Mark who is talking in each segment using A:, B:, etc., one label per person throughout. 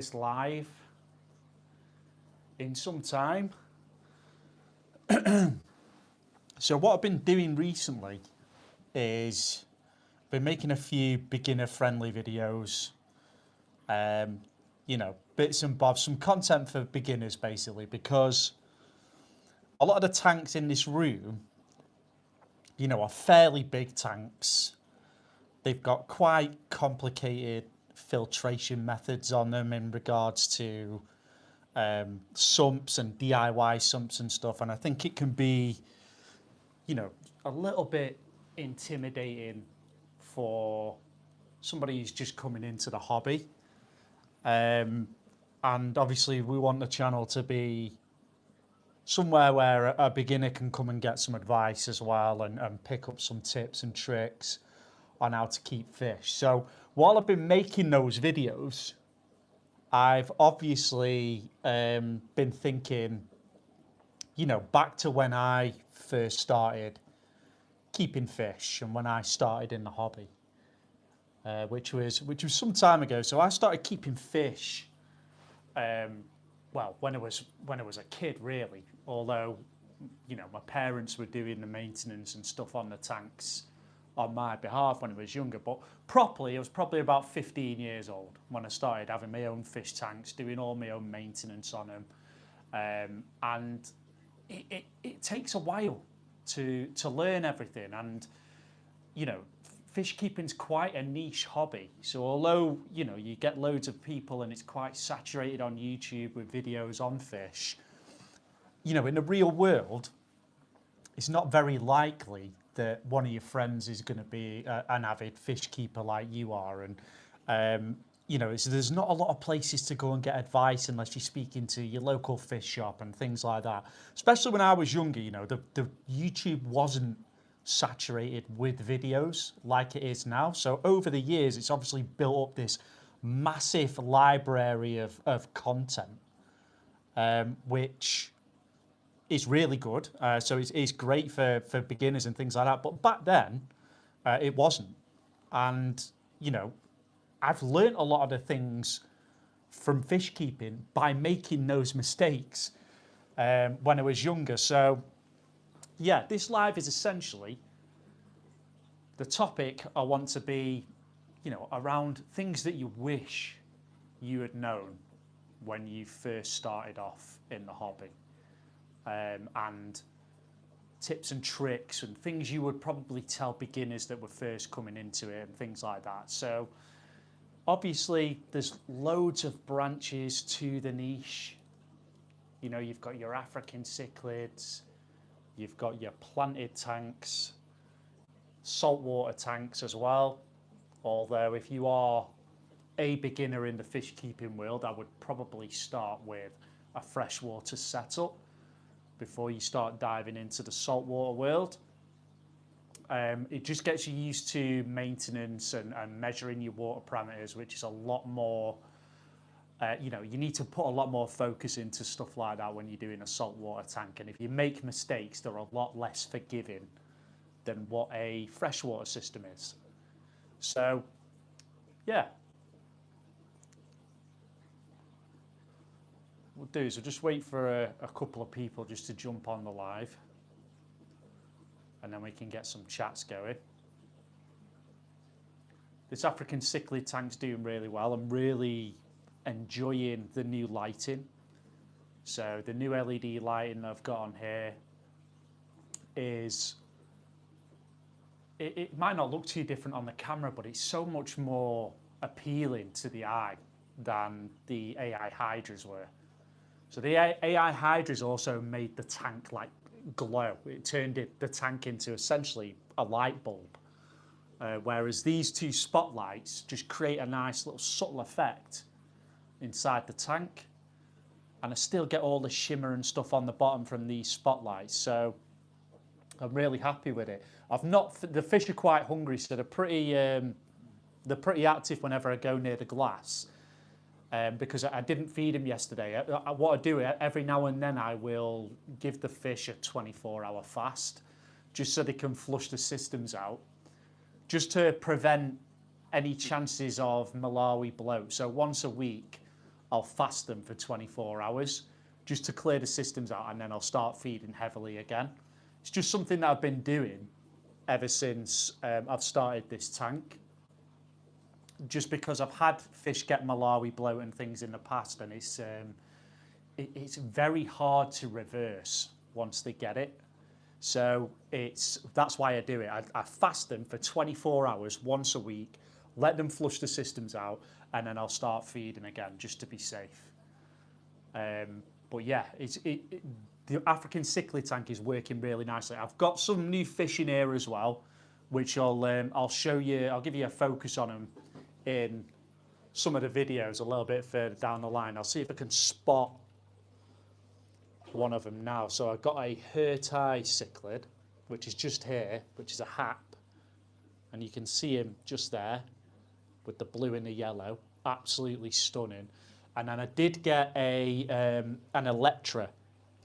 A: this live in some time. So what I've been doing recently is been making a few beginner friendly videos, bits and bobs, some content for beginners basically, because a lot of the tanks in this room, are fairly big tanks. They've got quite complicated filtration methods on them in regards to sumps and DIY sumps and stuff. And I think it can be, a little bit intimidating for somebody who's just coming into the hobby. And obviously we want the channel to be somewhere where a beginner can come and get some advice as well, and pick up some tips and tricks on how to keep fish. So while I've been making those videos, I've obviously been thinking, back to when I first started keeping fish and when I started in the hobby, which was some time ago. So I started keeping fish, when I was a kid, really. Although, my parents were doing the maintenance and stuff on the tanks on my behalf when I was younger. But properly, I was probably about 15 years old when I started having my own fish tanks, doing all my own maintenance on them. And it takes a while to learn everything. And, fish keeping's quite a niche hobby. So although, you get loads of people and it's quite saturated on YouTube with videos on fish, in the real world, it's not very likely that one of your friends is going to be an avid fish keeper like you are. And, there's not a lot of places to go and get advice unless you're speaking to your local fish shop and things like that. Especially when I was younger, the YouTube wasn't saturated with videos like it is now. So over the years, it's obviously built up this massive library of content, which is really good. So it's great for beginners and things like that. But back then, it wasn't. And, I've learnt a lot of the things from fish keeping by making those mistakes when I was younger. So, yeah, this live is essentially the topic I want to be, around things that you wish you had known when you first started off in the hobby. And tips and tricks and things you would probably tell beginners that were first coming into it and things like that. So obviously there's loads of branches to the niche. You've got your African cichlids, you've got your planted tanks, saltwater tanks as well. Although if you are a beginner in the fish keeping world, I would probably start with a freshwater setup before you start diving into the saltwater world. It just gets you used to maintenance and measuring your water parameters, which is a lot more, you need to put a lot more focus into stuff like that when you're doing a saltwater tank. And if you make mistakes, they're a lot less forgiving than what a freshwater system is. So, yeah. What we'll do is we'll just wait for a couple of people just to jump on the live, and then we can get some chats going. This African cichlid tank's doing really well. I'm really enjoying the new lighting. So the new LED lighting I've got on here is, it might not look too different on the camera, but it's so much more appealing to the eye than the AI Hydras were. So the AI Hydras also made the tank like glow. It turned the tank into essentially a light bulb. Whereas these two spotlights just create a nice little subtle effect inside the tank. And I still get all the shimmer and stuff on the bottom from these spotlights. So I'm really happy with it. The fish are quite hungry, so they're pretty active whenever I go near the glass. Because I didn't feed them yesterday. What I do, every now and then I will give the fish a 24-hour fast, just so they can flush the systems out, just to prevent any chances of Malawi bloat. So once a week, I'll fast them for 24 hours just to clear the systems out, and then I'll start feeding heavily again. It's just something that I've been doing ever since I've started this tank, just because I've had fish get Malawi bloat and things in the past, and it's very hard to reverse once they get it. So that's why I do it. I fast them for 24 hours once a week, let them flush the systems out, and then I'll start feeding again just to be safe. But yeah, the African cichlid tank is working really nicely. I've got some new fish in here as well, which I'll show you. I'll give you a focus on them in some of the videos a little bit further down the line. I'll see if I can spot one of them now. So I've got a Hertai cichlid, which is just here, which is a hap, and you can see him just there with the blue and the yellow, absolutely stunning. And then I did get an Electra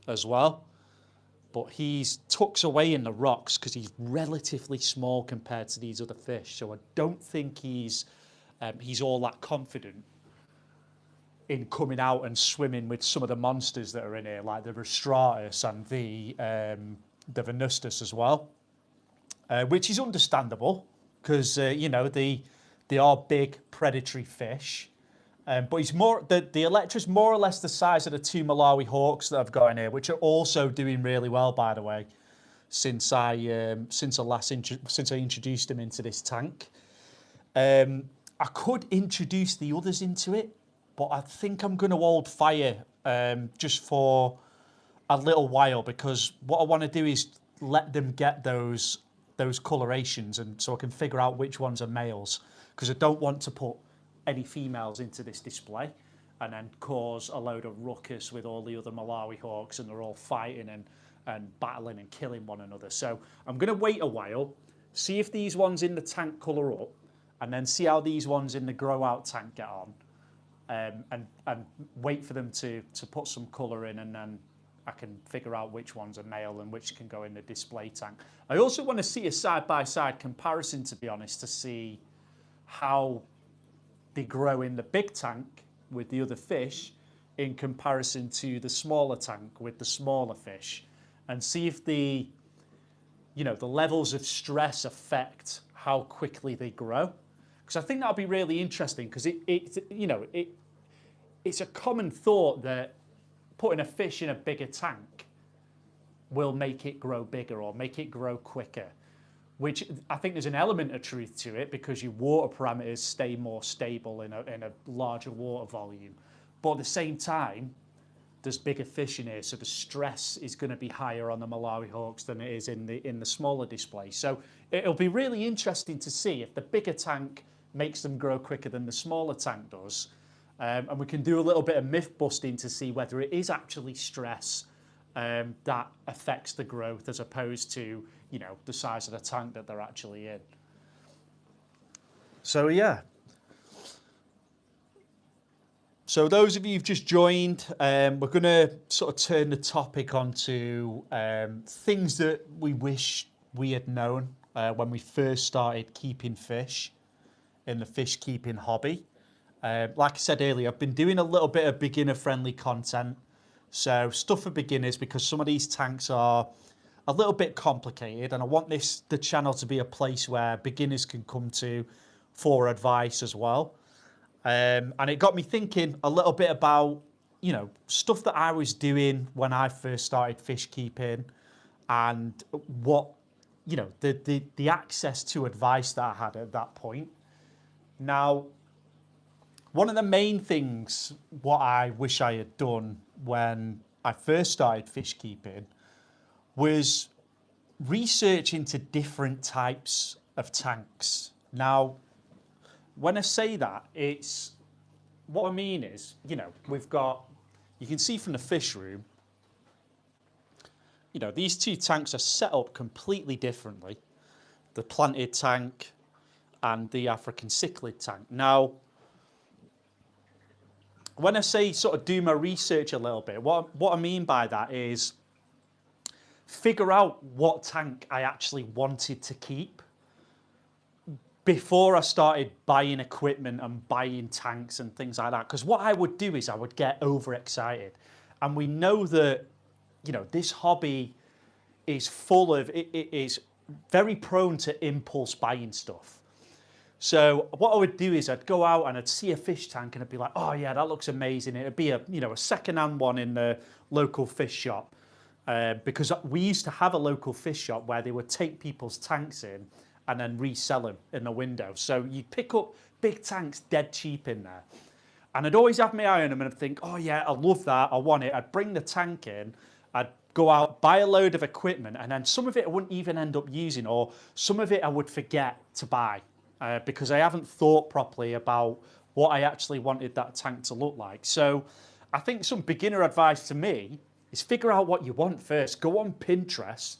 A: as well, but he's tucks away in the rocks because he's relatively small compared to these other fish. So I don't think he's all that confident in coming out and swimming with some of the monsters that are in here, like the Rostratus and the Venustus as well, which is understandable because you know they are big predatory fish. But he's the Electra's more or less the size of the two Malawi hawks that I've got in here, which are also doing really well, by the way, since I introduced him into this tank. I could introduce the others into it, but I think I'm going to hold fire just for a little while, because what I want to do is let them get those colorations, and so I can figure out which ones are males, because I don't want to put any females into this display and then cause a load of ruckus with all the other Malawi hawks, and they're all fighting and battling and killing one another. So I'm going to wait a while, see if these ones in the tank colour up, and then see how these ones in the grow out tank get on, and wait for them to put some colour in, and then I can figure out which ones are male and which can go in the display tank. I also want to see a side-by-side comparison, to be honest, to see how they grow in the big tank with the other fish in comparison to the smaller tank with the smaller fish, and see if the levels of stress affect how quickly they grow. Because I think that'll be really interesting, because it's a common thought that putting a fish in a bigger tank will make it grow bigger or make it grow quicker, which I think there's an element of truth to it, because your water parameters stay more stable in a larger water volume. But at the same time, there's bigger fish in here, so the stress is going to be higher on the Malawi hawks than it is in the smaller display. So it'll be really interesting to see if the bigger tank makes them grow quicker than the smaller tank does. And we can do a little bit of myth busting to see whether it is actually stress that affects the growth, as opposed to the size of the tank that they're actually in. So yeah. So those of you who've just joined, we're going to sort of turn the topic onto things that we wish we had known when we first started keeping fish in the fish keeping hobby. Like I said earlier, I've been doing a little bit of beginner-friendly content. So stuff for beginners, because some of these tanks are a little bit complicated, and I want the channel to be a place where beginners can come to for advice as well. And it got me thinking a little bit about, stuff that I was doing when I first started fish keeping, and what, the access to advice that I had at that point. Now, one of the main things what I wish I had done when I first started fish keeping was research into different types of tanks. Now, when I say that, what I mean is, we've got, you can see from the fish room, these two tanks are set up completely differently. The planted tank and the African cichlid tank. Now, when I say sort of do my research a little bit, what I mean by that is figure out what tank I actually wanted to keep. before I started buying equipment and buying tanks and things like that. Because what I would do is I would get overexcited. And we know that, this hobby is full of, it is very prone to impulse buying stuff. So what I would do is I'd go out and I'd see a fish tank and I'd be like, oh yeah, that looks amazing. It'd be a second-hand one in the local fish shop. Because we used to have a local fish shop where they would take people's tanks in and then resell them in the window. So you'd pick up big tanks dead cheap in there. And I'd always have my eye on them and I'd think, oh yeah, I love that, I want it. I'd bring the tank in, I'd go out, buy a load of equipment, and then some of it I wouldn't even end up using, or some of it I would forget to buy because I haven't thought properly about what I actually wanted that tank to look like. So I think some beginner advice to me is figure out what you want first. Go on Pinterest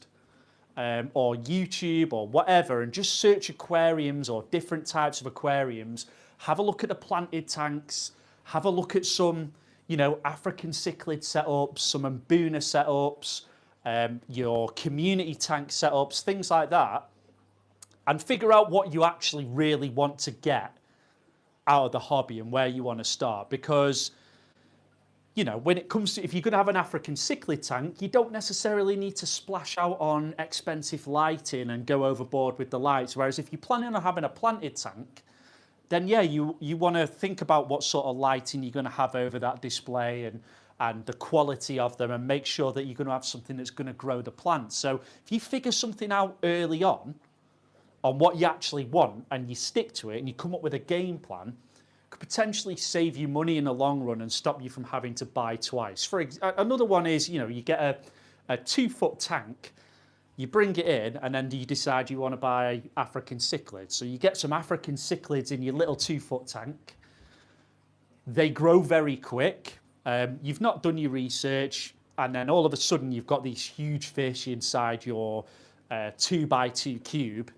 A: or YouTube or whatever and just search aquariums or different types of aquariums. Have a look at the planted tanks. Have a look at some, African cichlid setups, some Mbuna setups, your community tank setups, things like that, and figure out what you actually really want to get out of the hobby and where you want to start. Because, when it comes to, if you're going to have an African cichlid tank, you don't necessarily need to splash out on expensive lighting and go overboard with the lights. Whereas if you're planning on having a planted tank, then yeah, you want to think about what sort of lighting you're going to have over that display and the quality of them, and make sure that you're going to have something that's going to grow the plant. So if you figure something out early on what you actually want and you stick to it and you come up with a game plan, could potentially save you money in the long run and stop you from having to buy twice. Another one is, you get a 2-foot tank, you bring it in, and then you decide you want to buy African cichlids. So you get some African cichlids in your little 2-foot tank. They grow very quick. You've not done your research, and then all of a sudden you've got these huge fish inside your 2x2 cube,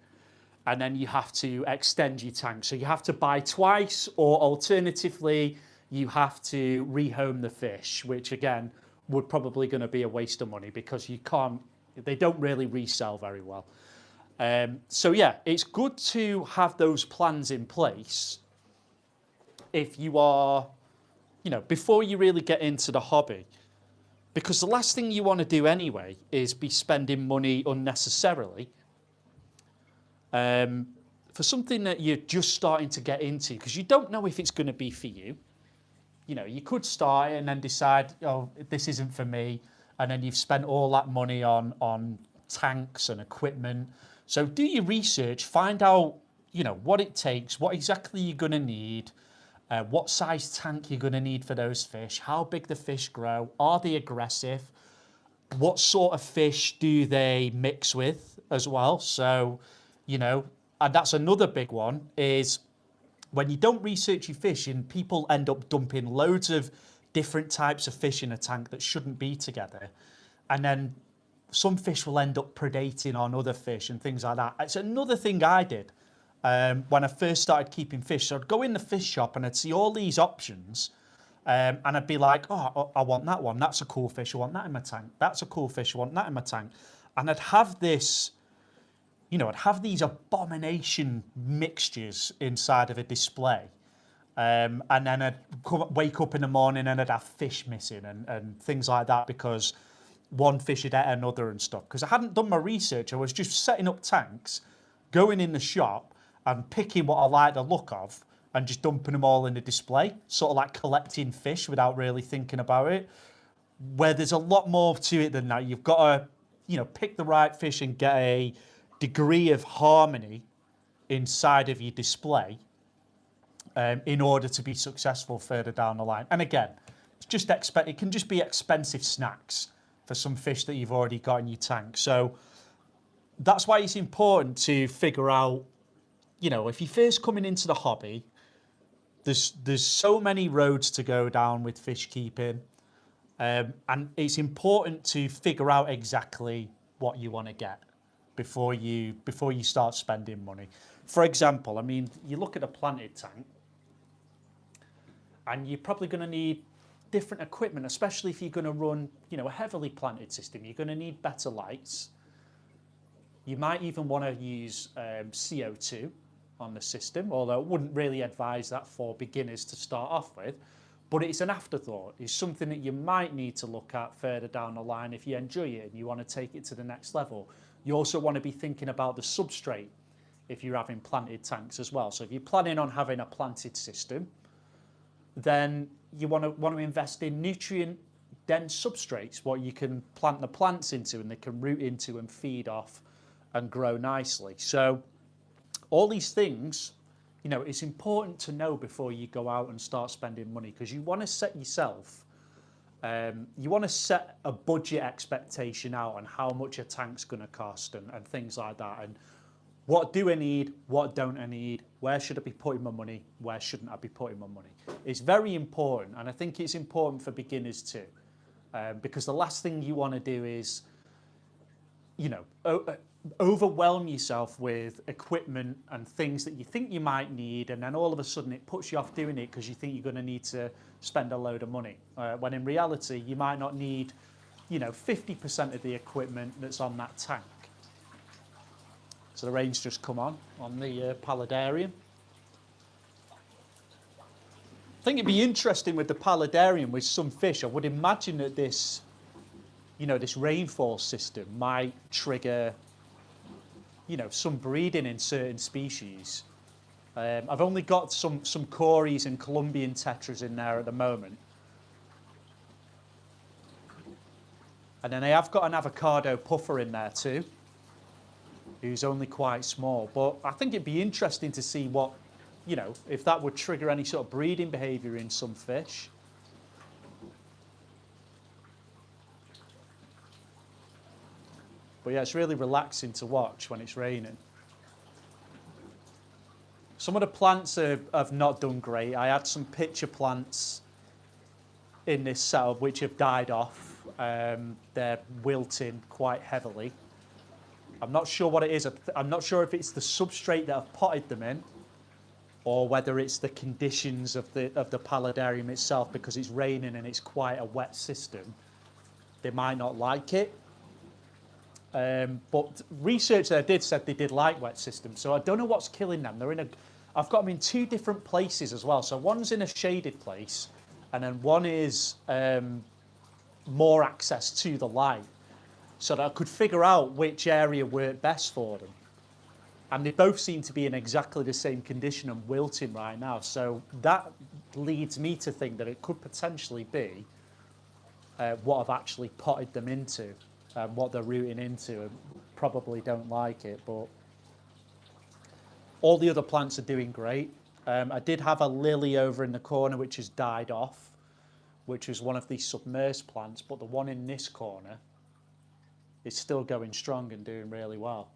A: and then you have to extend your tank. So you have to buy twice, or alternatively, you have to rehome the fish, which again, would probably going to be a waste of money because they don't really resell very well. So yeah, it's good to have those plans in place if you are, before you really get into the hobby. Because the last thing you want to do anyway is be spending money unnecessarily for something that you're just starting to get into, because you don't know if it's going to be for you. You could start and then decide, oh, this isn't for me, and then you've spent all that money on tanks and equipment. So do your research, find out, what it takes, what exactly you're going to need, what size tank you're going to need for those fish, how big the fish grow, are they aggressive, what sort of fish do they mix with as well. So, and that's another big one, is when you don't research your fish, and people end up dumping loads of different types of fish in a tank that shouldn't be together. And then some fish will end up predating on other fish and things like that. It's another thing I did when I first started keeping fish. So I'd go in the fish shop and I'd see all these options and I'd be like, oh, I want that one. That's a cool fish. I want that in my tank. That's a cool fish. I want that in my tank. And I'd have this, I'd have these abomination mixtures inside of a display. And then I'd wake up in the morning and I'd have fish missing and things like that because one fish had ate another and stuff. Because I hadn't done my research. I was just setting up tanks, going in the shop and picking what I like the look of and just dumping them all in the display, sort of like collecting fish without really thinking about it. Where there's a lot more to it than that. You've got to, pick the right fish and get a degree of harmony inside of your display in order to be successful further down the line. And again, it's just it can just be expensive snacks for some fish that you've already got in your tank. So that's why it's important to figure out, if you're first coming into the hobby, there's so many roads to go down with fish keeping, and it's important to figure out exactly what you want to get before you start spending money. For example, you look at a planted tank, and you're probably going to need different equipment, especially if you're going to run, a heavily planted system. You're going to need better lights. You might even want to use CO2 on the system, although I wouldn't really advise that for beginners to start off with. But it's an afterthought. It's something that you might need to look at further down the line if you enjoy it and you want to take it to the next level. You also want to be thinking about the substrate if you're having planted tanks as well. So if you're planning on having a planted system, then you want to invest in nutrient dense substrates, what you can plant the plants into and they can root into and feed off and grow nicely. So all these things, you know, it's important to know before you go out and start spending money, because you want to set yourself, you want to set a budget expectation out on how much a tank's going to cost and things like that. And what do I need? What don't I need? Where should I be putting my money? Where shouldn't I be putting my money? It's very important, and I think it's important for beginners too, because the last thing you want to do is, you know, overwhelm yourself with equipment and things that you think you might need, and then all of a sudden it puts you off doing it because you think you're going to need to spend a load of money, when in reality you might not need, you know, 50% of the equipment that's on that tank. So the rain's just come on the paludarium. I think it'd be interesting with the paludarium with some fish. I would imagine that this, you know, this rainfall system might trigger, you know, some breeding in certain species. I've only got some Cories and Colombian tetras in there at the moment. And then I have got an avocado puffer in there too, who's only quite small. But I think it'd be interesting to see what, you know, if that would trigger any sort of breeding behaviour in some fish. But yeah, it's really relaxing to watch when it's raining. Some of the plants have not done great. I had some pitcher plants in this setup which have died off. They're wilting quite heavily. I'm not sure what it is. I'm not sure if it's the substrate that I've potted them in, or whether it's the conditions of the paludarium itself, because it's raining and it's quite a wet system. They might not like it. But research that I did said they did like wet systems, so I don't know what's killing them. I've got them in two different places as well. So one's in a shaded place, and then one is more access to the light, so that I could figure out which area worked best for them. And they both seem to be in exactly the same condition and wilting right now. So that leads me to think that it could potentially be what I've actually potted them into, what they're rooting into, and probably don't like it. But all the other plants are doing great. I did have a lily over in the corner which has died off, which was one of these submersed plants, but the one in this corner is still going strong and doing really well.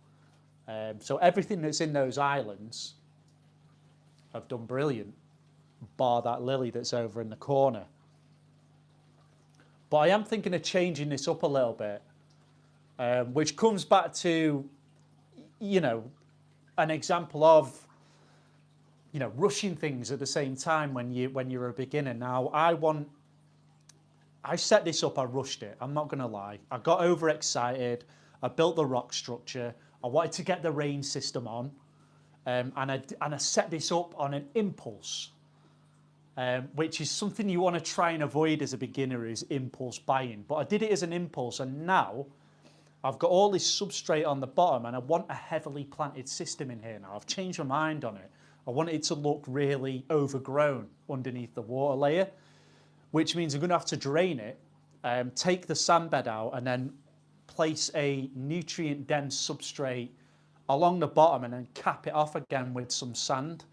A: So everything that's in those islands have done brilliant, bar that lily that's over in the corner. But I am thinking of changing this up a little bit, which comes back to, you know, an example of, you know, rushing things at the same time when you're a beginner. Now, I set this up, I rushed it, I'm not going to lie. I got overexcited, I built the rock structure, I wanted to get the rain system on, and I set this up on an impulse, which is something you want to try and avoid as a beginner, is impulse buying. But I did it as an impulse, and now I've got all this substrate on the bottom, and I want a heavily planted system in here now. I've changed my mind on it. I want it to look really overgrown underneath the water layer, which means I'm going to have to drain it, take the sand bed out, and then place a nutrient-dense substrate along the bottom and then cap it off again with some sand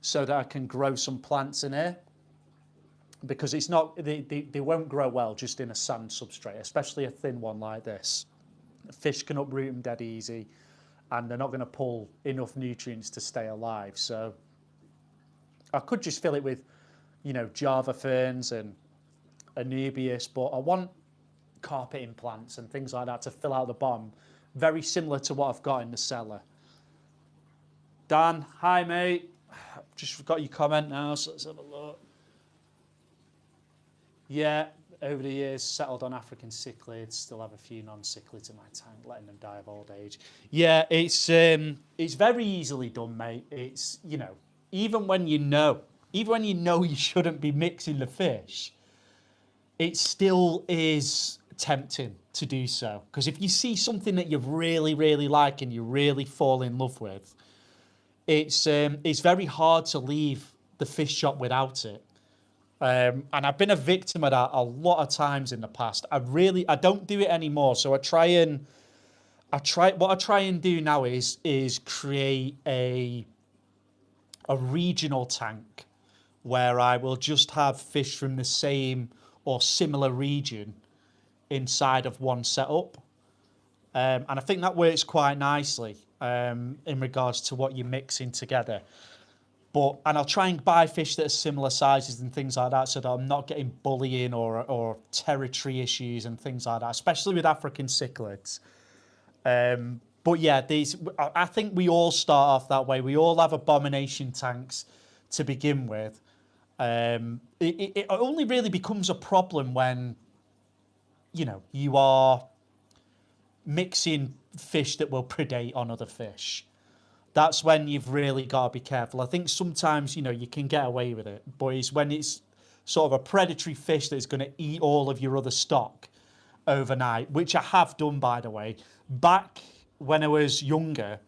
A: so that I can grow some plants in here. Because it's not, they won't grow well just in a sand substrate, especially a thin one like this. Fish can uproot them dead easy, and they're not going to pull enough nutrients to stay alive. So I could just fill it with, you know, Java ferns and Anubias, but I want carpeting plants and things like that to fill out the bottom, very similar to what I've got in the cellar. Dan, hi mate. Just got your comment now, so let's have a look. Yeah, over the years settled on African cichlids. Still have a few non-cichlids in my tank, letting them die of old age. Yeah, it's very easily done, mate. It's, you know, even when you know you shouldn't be mixing the fish, it still is tempting to do so. Because if you see something that you really, really like and you really fall in love with, it's very hard to leave the fish shop without it. And I've been a victim of that a lot of times in the past. I don't do it anymore. So what I try and do now is create a regional tank where I will just have fish from the same or similar region inside of one setup. And I think that works quite nicely in regards to what you're mixing together. And I'll try and buy fish that are similar sizes and things like that so that I'm not getting bullying or territory issues and things like that, especially with African cichlids. But yeah, I think we all start off that way. We all have abomination tanks to begin with. It only really becomes a problem when, you know, you are mixing fish that will predate on other fish. That's when you've really got to be careful. I think sometimes, you know, you can get away with it, but it's when it's sort of a predatory fish that's going to eat all of your other stock overnight, which I have done, by the way. Back when I was younger,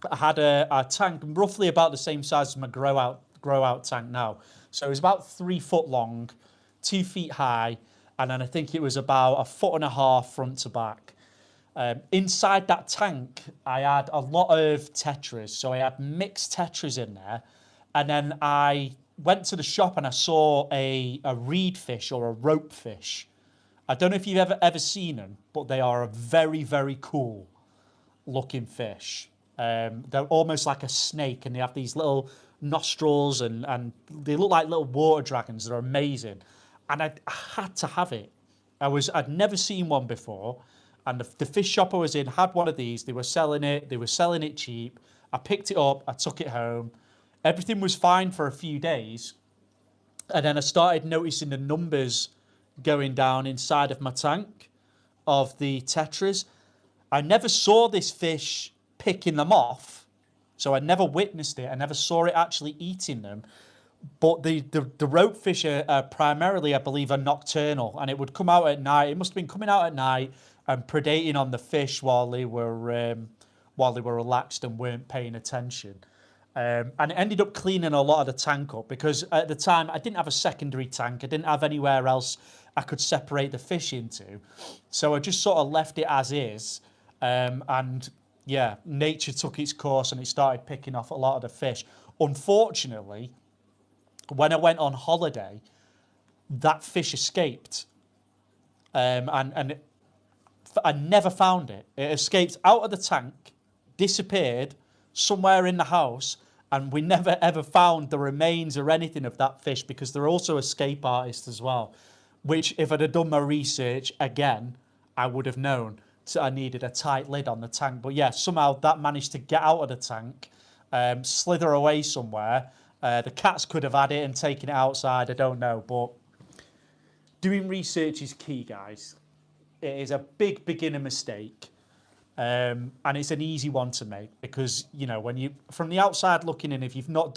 A: I had a tank roughly about the same size as my grow out tank now. So it was about 3 foot long, 2 feet high, and then I think it was about 1.5 foot front to back. Inside that tank, I had a lot of tetras. So I had mixed tetras in there. And then I went to the shop and I saw a reed fish or a rope fish. I don't know if you've ever seen them, but they are a very, very cool looking fish. They're almost like a snake and they have these little nostrils and they look like little water dragons. They're amazing. And I had to have it. I'd never seen one before. And the fish shop I was in had one of these. They were selling it cheap. I picked it up, I took it home. Everything was fine for a few days. And then I started noticing the numbers going down inside of my tank of the tetras. I never saw this fish picking them off. So I never witnessed it. I never saw it actually eating them. But the rope fish are primarily, I believe, are nocturnal. And it would come out at night. It must have been coming out at night and predating on the fish while they were relaxed and weren't paying attention. And it ended up cleaning a lot of the tank up because at the time I didn't have a secondary tank. I didn't have anywhere else I could separate the fish into. So I just sort of left it as is. And yeah, nature took its course and it started picking off a lot of the fish. Unfortunately, when I went on holiday, that fish escaped. And I never found it. It escaped out of the tank, disappeared somewhere in the house, and we never ever found the remains or anything of that fish because they're also escape artists as well, which if I'd have done my research again, I would have known. So I needed a tight lid on the tank. But yeah, somehow that managed to get out of the tank, slither away somewhere. The cats could have had it and taken it outside, I don't know. But doing research is key, guys. It is a big beginner mistake, and it's an easy one to make because, you know, when you from the outside looking in, if you've not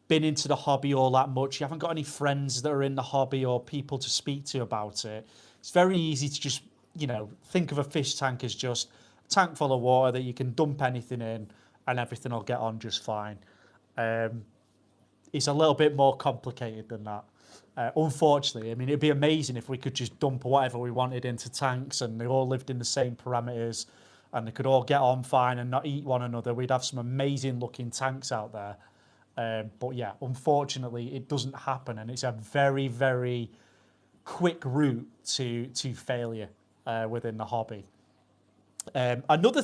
A: been into the hobby all that much, you haven't got any friends that are in the hobby or people to speak to about it, it's very easy to just, you know, think of a fish tank as just a tank full of water that you can dump anything in and everything will get on just fine. It's a little bit more complicated than that. Unfortunately, I mean, it'd be amazing if we could just dump whatever we wanted into tanks and they all lived in the same parameters and they could all get on fine and not eat one another. We'd have some amazing looking tanks out there. But yeah, unfortunately, it doesn't happen and it's a very, very quick route to failure within the hobby. Another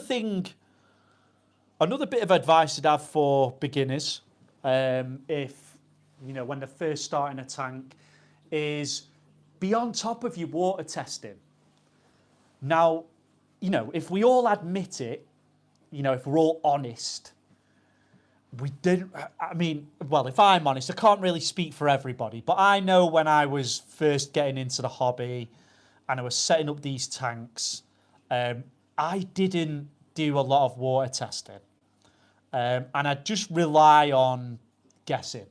A: bit of advice I'd have for beginners, if you know, when they're first starting a tank, is be on top of your water testing. Now, you know, if we all admit it, you know, if we're all honest, we didn't. I mean, well, if I'm honest, I can't really speak for everybody, but I know when I was first getting into the hobby and I was setting up these tanks, um, I didn't do a lot of water testing, and I'd just rely on guessing.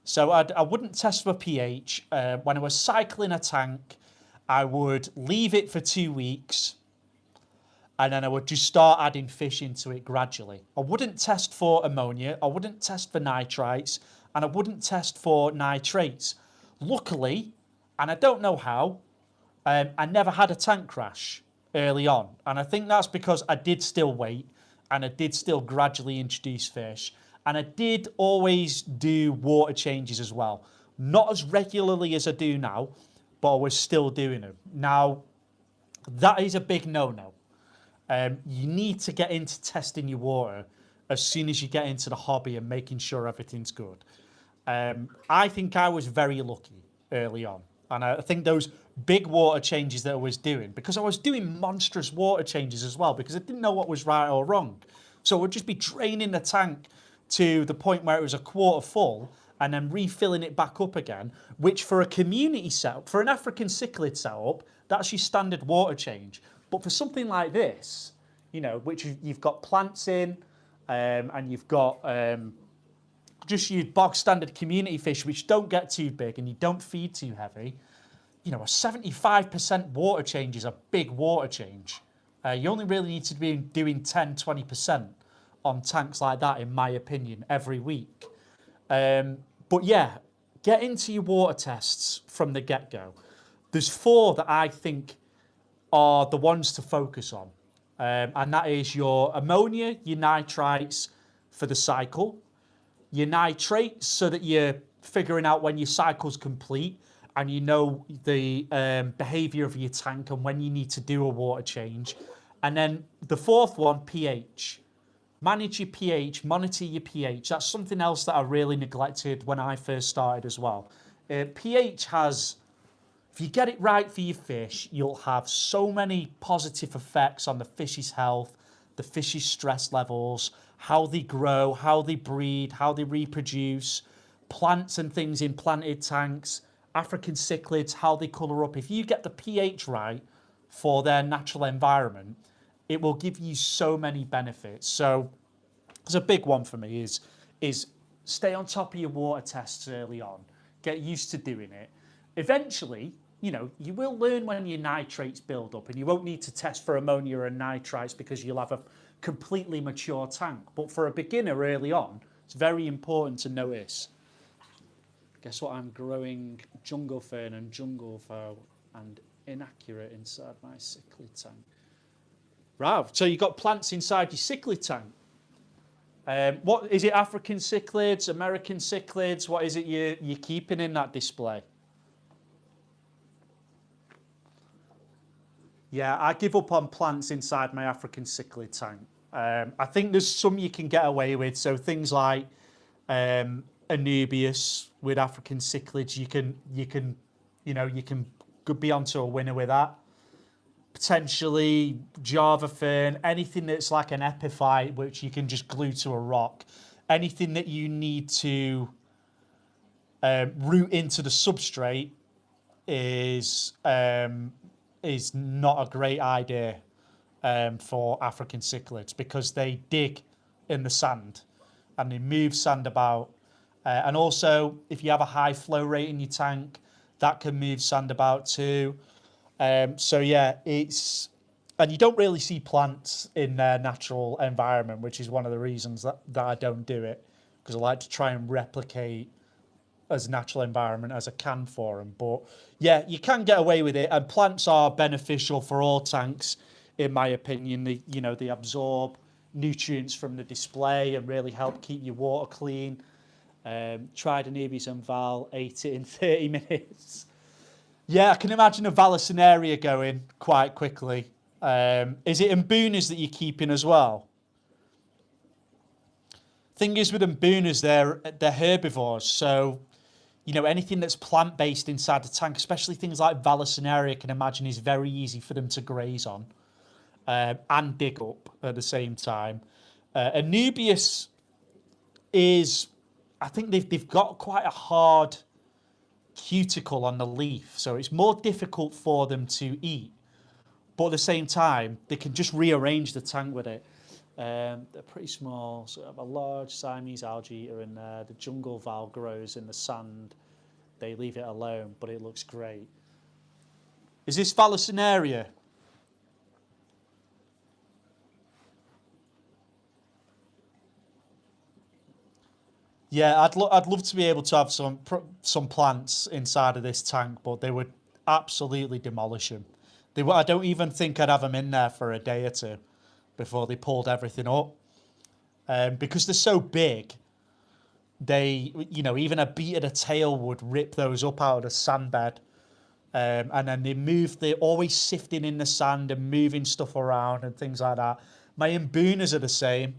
A: So I wouldn't test for pH. When I was cycling a tank, I would leave it for 2 weeks and then I would just start adding fish into it gradually. I wouldn't test for ammonia, I wouldn't test for nitrites, and I wouldn't test for nitrates. Luckily, and I don't know how, I never had a tank crash early on. And I think that's because I did still wait and I did still gradually introduce fish. And I did always do water changes as well. Not as regularly as I do now, but I was still doing them. Now, that is a big no-no. You need to get into testing your water as soon as you get into the hobby and making sure everything's good. I think I was very lucky early on. And I think those big water changes that I was doing, because I was doing monstrous water changes as well, because I didn't know what was right or wrong. So I would just be draining the tank to the point where it was a quarter full and then refilling it back up again, which for a community setup, for an African cichlid setup, that's your standard water change. But for something like this, you know, which you've got plants in, and you've got just your bog standard community fish, which don't get too big and you don't feed too heavy, you know, a 75% water change is a big water change. You only really need to be doing 10, 20% on tanks like that, in my opinion, every week. But yeah, get into your water tests from the get-go. There's 4 that I think are the ones to focus on. And that is your ammonia, your nitrites for the cycle, your nitrates so that you're figuring out when your cycle's complete and you know the behaviour of your tank and when you need to do a water change. And then the 4th one, pH. Manage your pH, monitor your pH. That's something else that I really neglected when I first started as well. pH has, if you get it right for your fish, you'll have so many positive effects on the fish's health, the fish's stress levels, how they grow, how they breed, how they reproduce, plants and things in planted tanks, African cichlids, how they colour up. If you get the pH right for their natural environment, it will give you so many benefits. So it's a big one for me is stay on top of your water tests early on. Get used to doing it. Eventually, you know, you will learn when your nitrates build up and you won't need to test for ammonia and nitrites because you'll have a completely mature tank. But for a beginner early on, it's very important to notice. Guess what? I'm growing jungle fern and jungle fowl and inaccurate inside my cichlid tank. Right, so you've got plants inside your cichlid tank. What is it? African cichlids, American cichlids? What is it you're keeping in that display? Yeah, I give up on plants inside my African cichlid tank. I think there's some you can get away with. So things like Anubias with African cichlids, you can be onto a winner with that. Potentially Java fern, anything that's like an epiphyte, which you can just glue to a rock. Anything that you need to root into the substrate is not a great idea for African cichlids because they dig in the sand and they move sand about. And also, if you have a high flow rate in your tank, that can move sand about too. So yeah, and you don't really see plants in their natural environment, which is one of the reasons that I don't do it, because I like to try and replicate as natural environment as I can for them. But yeah, you can get away with it, and plants are beneficial for all tanks, in my opinion. They absorb nutrients from the display and really help keep your water clean. Tried Anubias and Val, ate it in 30 minutes. Yeah, I can imagine a Vallisneria going quite quickly. Is it Mbunas that you're keeping as well? Thing is with Mbunas, they're herbivores, so anything that's plant-based inside the tank, especially things like Vallisneria, I can imagine is very easy for them to graze on and dig up at the same time. Anubias, is, I think they've got quite a hard cuticle on the leaf, so it's more difficult for them to eat. But at the same time, they can just rearrange the tank with it. They're pretty small, so I have a large Siamese algae eater in there. The jungle val grows in the sand. They leave it alone, but it looks great. Is this Thalassoneria? Yeah, I'd love to be able to have some plants inside of this tank, but they would absolutely demolish them. I don't even think I'd have them in there for a day or two before they pulled everything up. Because they're so big, even a beat of the tail would rip those up out of the sand bed. And then they're always sifting in the sand and moving stuff around and things like that. My Mbunas are the same.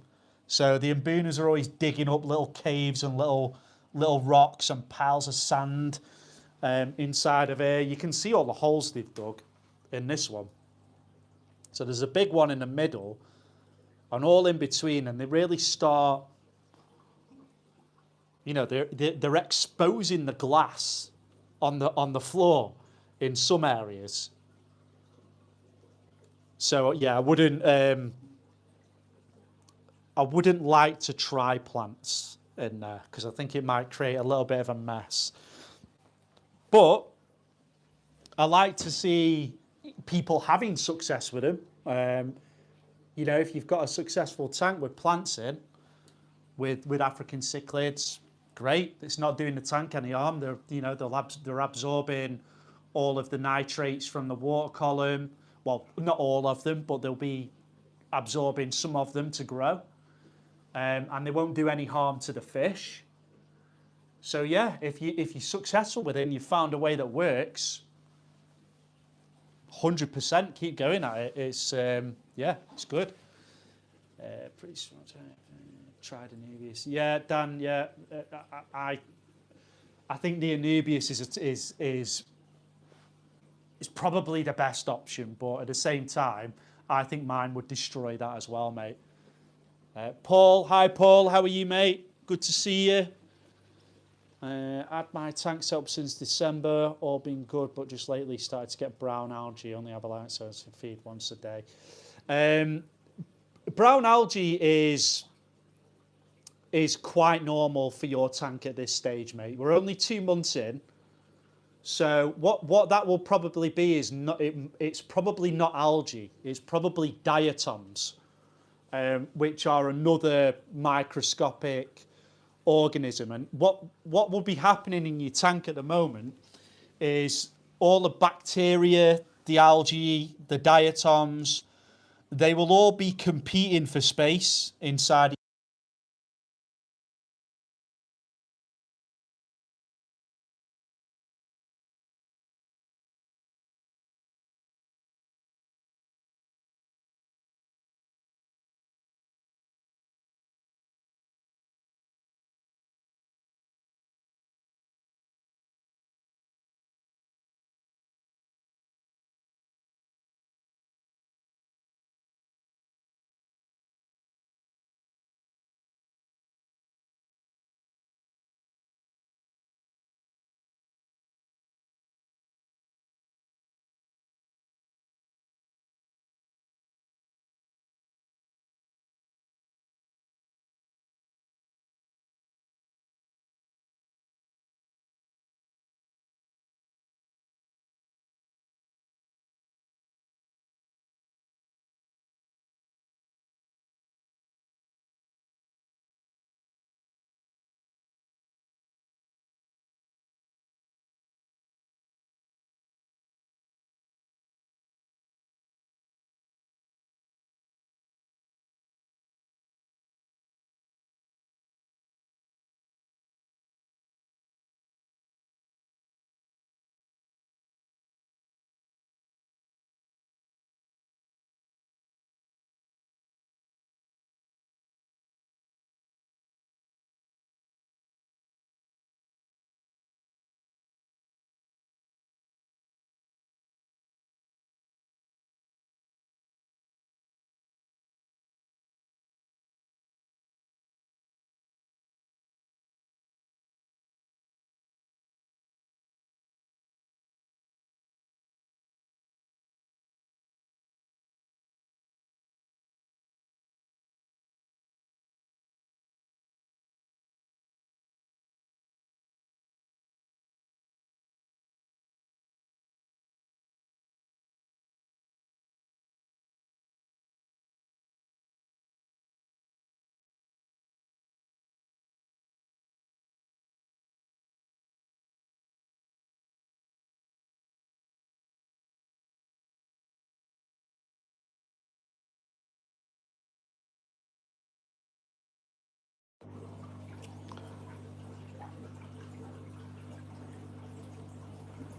A: So the Mbunas are always digging up little caves and little rocks and piles of sand inside of here. You can see all the holes they've dug in this one. So there's a big one in the middle and all in between, and they really start, they're exposing the glass on the floor in some areas. So yeah, I wouldn't like to try plants in there because I think it might create a little bit of a mess. But I like to see people having success with them. If you've got a successful tank with plants in, with African cichlids, great. It's not doing the tank any harm. They're absorbing all of the nitrates from the water column. Well, not all of them, but they'll be absorbing some of them to grow. And they won't do any harm to the fish. So yeah, if you're successful with it and you found a way that works, 100% keep going at it. It's it's good. Pretty smart. Tried Anubias. Yeah, Dan. Yeah, I think the Anubias is probably the best option, but at the same time, I think mine would destroy that as well, mate. Paul, hi Paul, how are you, mate? Good to see you. Had my tanks up since December, all been good, but just lately started to get brown algae. Only have a light source to feed once a day. Brown algae is quite normal for your tank at this stage, mate. We're only 2 months in. So what that will probably be is it's probably not algae. It's probably diatoms, which are another microscopic organism. And what will be happening in your tank at the moment is all the bacteria, the algae, the diatoms, they will all be competing for space inside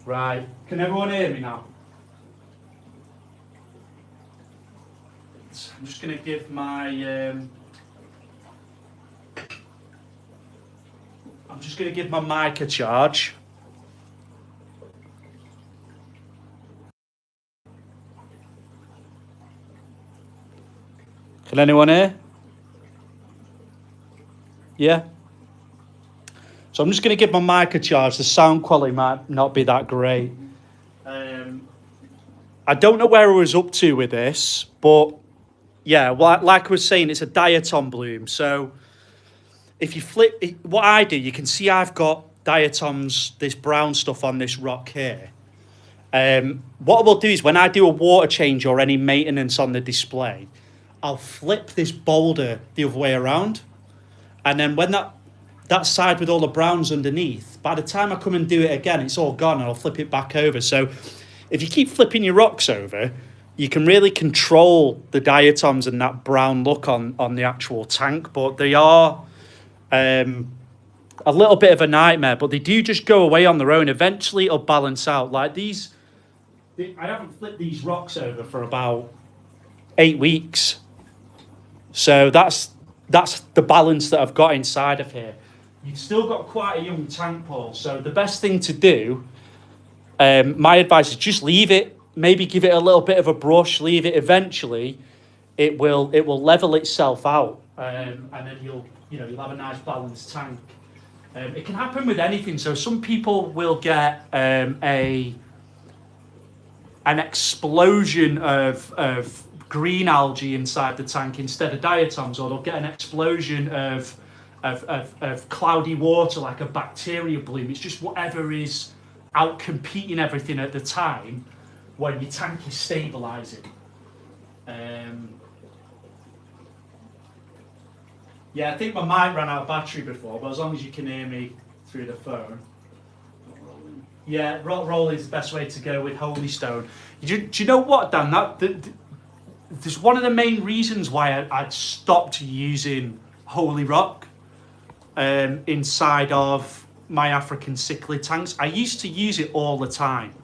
A: Right. Can everyone hear me now? I'm just going to give my mic a charge. Can anyone hear? Yeah. So I'm just going to give my mic a charge. The sound quality might not be that great. I don't know where I was up to with this, but yeah, like I was saying, it's a diatom bloom. So if you flip, what I do, you can see I've got diatoms, this brown stuff on this rock here. What I will do is when I do a water change or any maintenance on the display, I'll flip this boulder the other way around. And then when that side with all the browns underneath, by the time I come and do it again, it's all gone and I'll flip it back over. So if you keep flipping your rocks over, you can really control the diatoms and that brown look on the actual tank. But they are a little bit of a nightmare, but they do just go away on their own. Eventually it'll balance out. Like these, I haven't flipped these rocks over for about 8 weeks. So that's the balance that I've got inside of here. You've still got quite a young tank, Paul. So the best thing to do, my advice is just leave it. Maybe give it a little bit of a brush. Leave it. Eventually, it will level itself out, and then you'll have a nice balanced tank. It can happen with anything. So some people will get an explosion of green algae inside the tank instead of diatoms, or they'll get an explosion of cloudy water like a bacteria bloom. It's just whatever is out competing everything at the time when your tank is stabilising. Yeah, I think my mic ran out of battery before, but as long as you can hear me through the phone. Yeah, roll is the best way to go with Holy Stone. Do you know what, Dan? There's one of the main reasons why I'd stopped using Holy Rock inside of my African cichlid tanks. I used to use it all the time,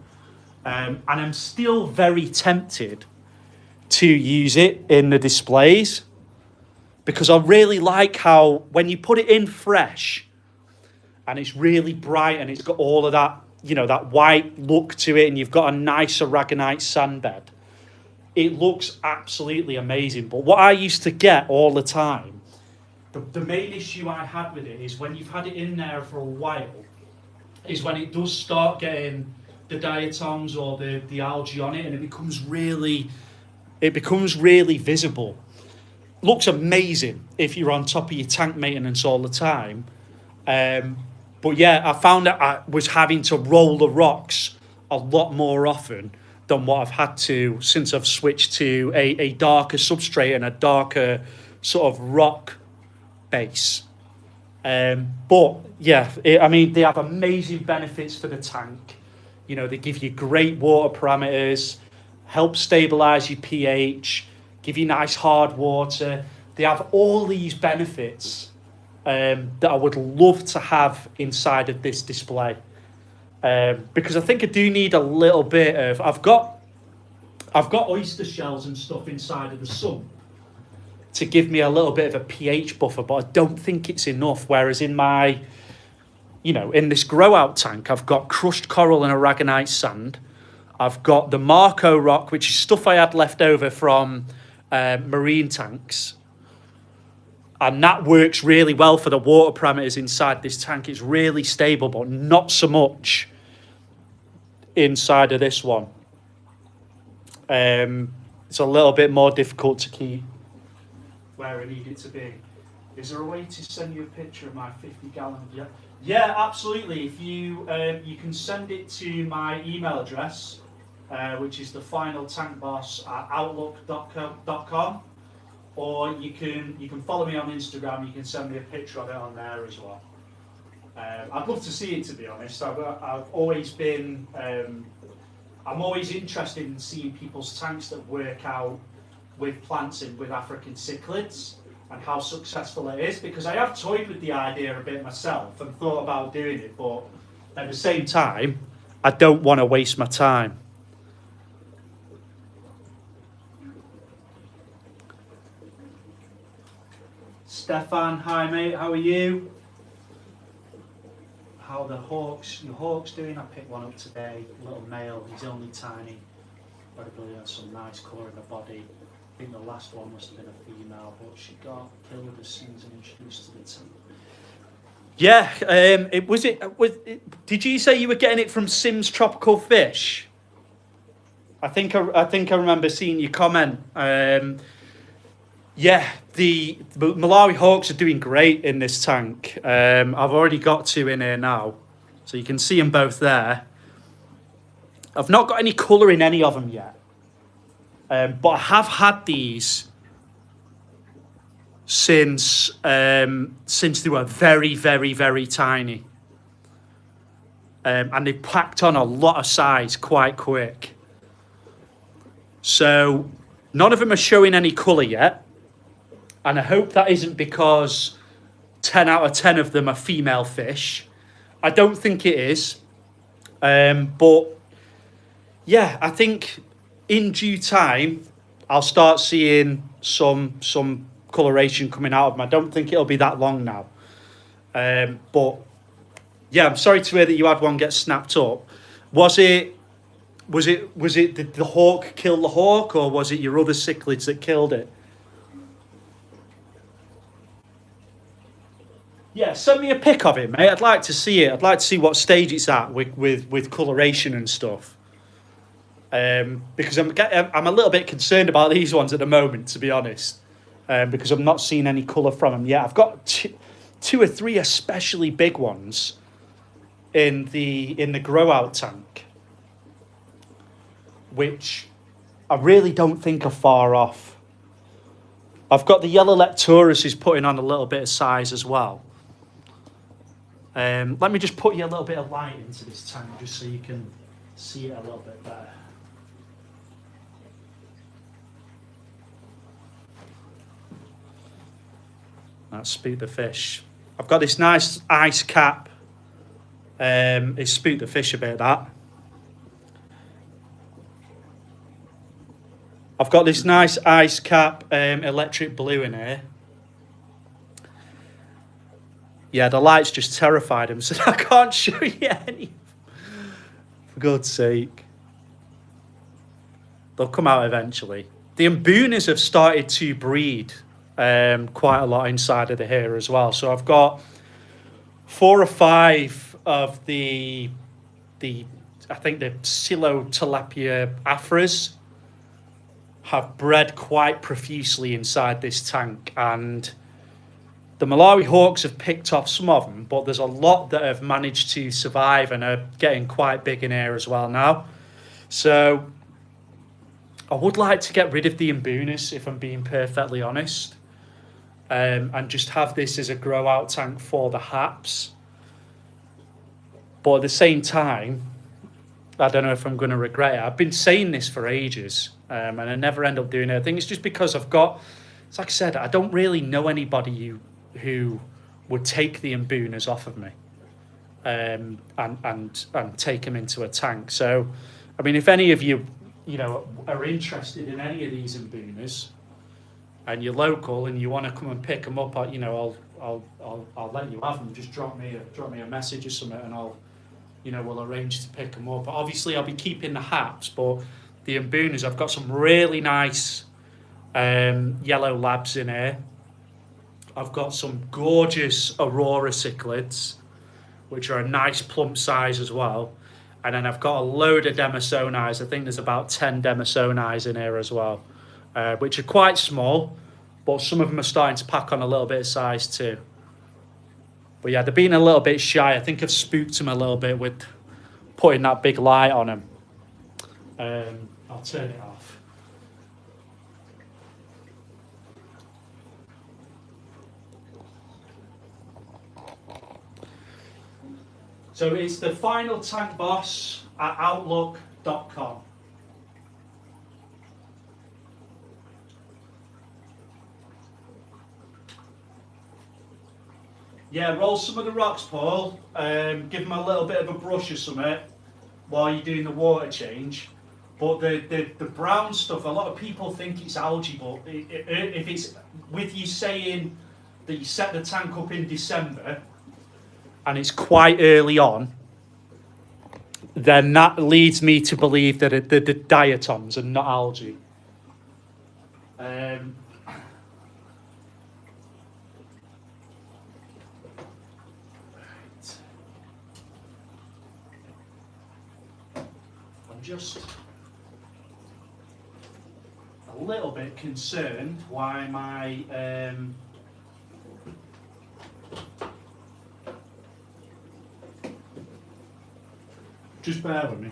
A: and I'm still very tempted to use it in the displays because I really like how when you put it in fresh and it's really bright and it's got all of that, that white look to it, and you've got a nice aragonite sand bed. It looks absolutely amazing. But what I used to get all the time, the main issue I had with it is when you've had it in there for a while, is when it does start getting the diatoms or the algae on it, and it becomes really visible. Looks amazing if you're on top of your tank maintenance all the time. But yeah, I found that I was having to roll the rocks a lot more often than what I've had to since I've switched to a darker substrate and a darker sort of rock base. But yeah, they have amazing benefits for the tank. They give you great water parameters, help stabilize your pH, give you nice hard water. They have all these benefits that I would love to have inside of this display. Because I think I do need a little bit of. I've got oyster shells and stuff inside of the sump to give me a little bit of a pH buffer, but I don't think it's enough. Whereas in my, in this grow out tank, I've got crushed coral and aragonite sand. I've got the Marco rock, which is stuff I had left over from marine tanks. And that works really well for the water parameters inside this tank. It's really stable, but not so much inside of this one. It's a little bit more difficult to keep where I need it to be. Is there a way to send you a picture of my 50-gallon? Yeah, absolutely. If you can send it to my email address, which is thefinaltankboss@outlook.com. Or you can follow me on Instagram. You can send me a picture of it on there as well. I'd love to see it, to be honest. I've always been. I'm always interested in seeing people's tanks that work out with plants in with African cichlids and how successful it is. Because I have toyed with the idea a bit myself and thought about doing it, but at the same time, I don't want to waste my time. Stefan, hi mate, how are you? How are your Hawks doing? I picked one up today, little male, he's only tiny. Probably has some nice colour in the body. I think the last one must have been a female, but she got killed as soon as introduced to the team. Yeah, did you say you were getting it from Sims Tropical Fish? I think I remember seeing your comment. Yeah, the Malawi Hawks are doing great in this tank. I've already got 2 in here now, so you can see them both there. I've not got any colour in any of them yet, but I have had these since they were very, very, very tiny, and they packed on a lot of size quite quick. So none of them are showing any colour yet, and I hope that isn't because 10 out of 10 of them are female fish. I don't think it is, but yeah, I think in due time I'll start seeing some coloration coming out of them. I don't think it'll be that long now, but yeah, I'm sorry to hear that you had one get snapped up. Was it the hawk kill the hawk, or was it your other cichlids that killed it? Yeah, send me a pic of it, mate. I'd like to see it. I'd like to see what stage it's at with coloration and stuff. Because I'm a little bit concerned about these ones at the moment, to be honest, because I'm not seeing any colour from them yet. I've got 2 or 3 especially big ones in the grow out tank, which I really don't think are far off. I've got the yellow Lepturus who's putting on a little bit of size as well. Let me just put you a little bit of light into this tank just so you can see it a little bit better. That's Spook the Fish. I've got this nice ice cap. It's Spook the Fish a bit, that. I've got this nice ice cap electric blue in here. Yeah, the lights just terrified him, so I can't show you any. For God's sake. They'll come out eventually. The Mbunas have started to breed quite a lot inside of the here as well. So I've got 4 or 5 of the I think the Psilotilapia afras have bred quite profusely inside this tank, and the Malawi Hawks have picked off some of them, but there's a lot that have managed to survive and are getting quite big in here as well now. So I would like to get rid of the Mbunas, if I'm being perfectly honest, and just have this as a grow out tank for the haps. But at the same time, I don't know if I'm going to regret it. I've been saying this for ages, and I never end up doing it. I think it's just because it's like I said, I don't really know anybody who would take the Mbunas off of me and take them into a tank. So, I mean, if any of you, are interested in any of these Mbunas and you're local and you want to come and pick them up, I'll let you have them. Just drop me a message or something, and we'll arrange to pick them up. But obviously, I'll be keeping the haps, but the Mbunas, I've got some really nice yellow labs in here. I've got some gorgeous Aurora cichlids, which are a nice plump size as well. And then I've got a load of Demosonis. I think there's about 10 Demosonis in here as well, which are quite small, but some of them are starting to pack on a little bit of size too. But yeah, they're being a little bit shy. I think I've spooked them a little bit with putting that big light on them. I'll turn it off. So it's the final tank boss at outlook.com. Yeah, roll some of the rocks, Paul. Give them a little bit of a brush or something. while you're doing the water change. But the brown stuff, a lot of people think it's algae, but if it's with you saying that you set the tank up in December and it's quite early on, then that leads me to believe that the diatoms are not algae. I'm just a little bit concerned why my just bear with me.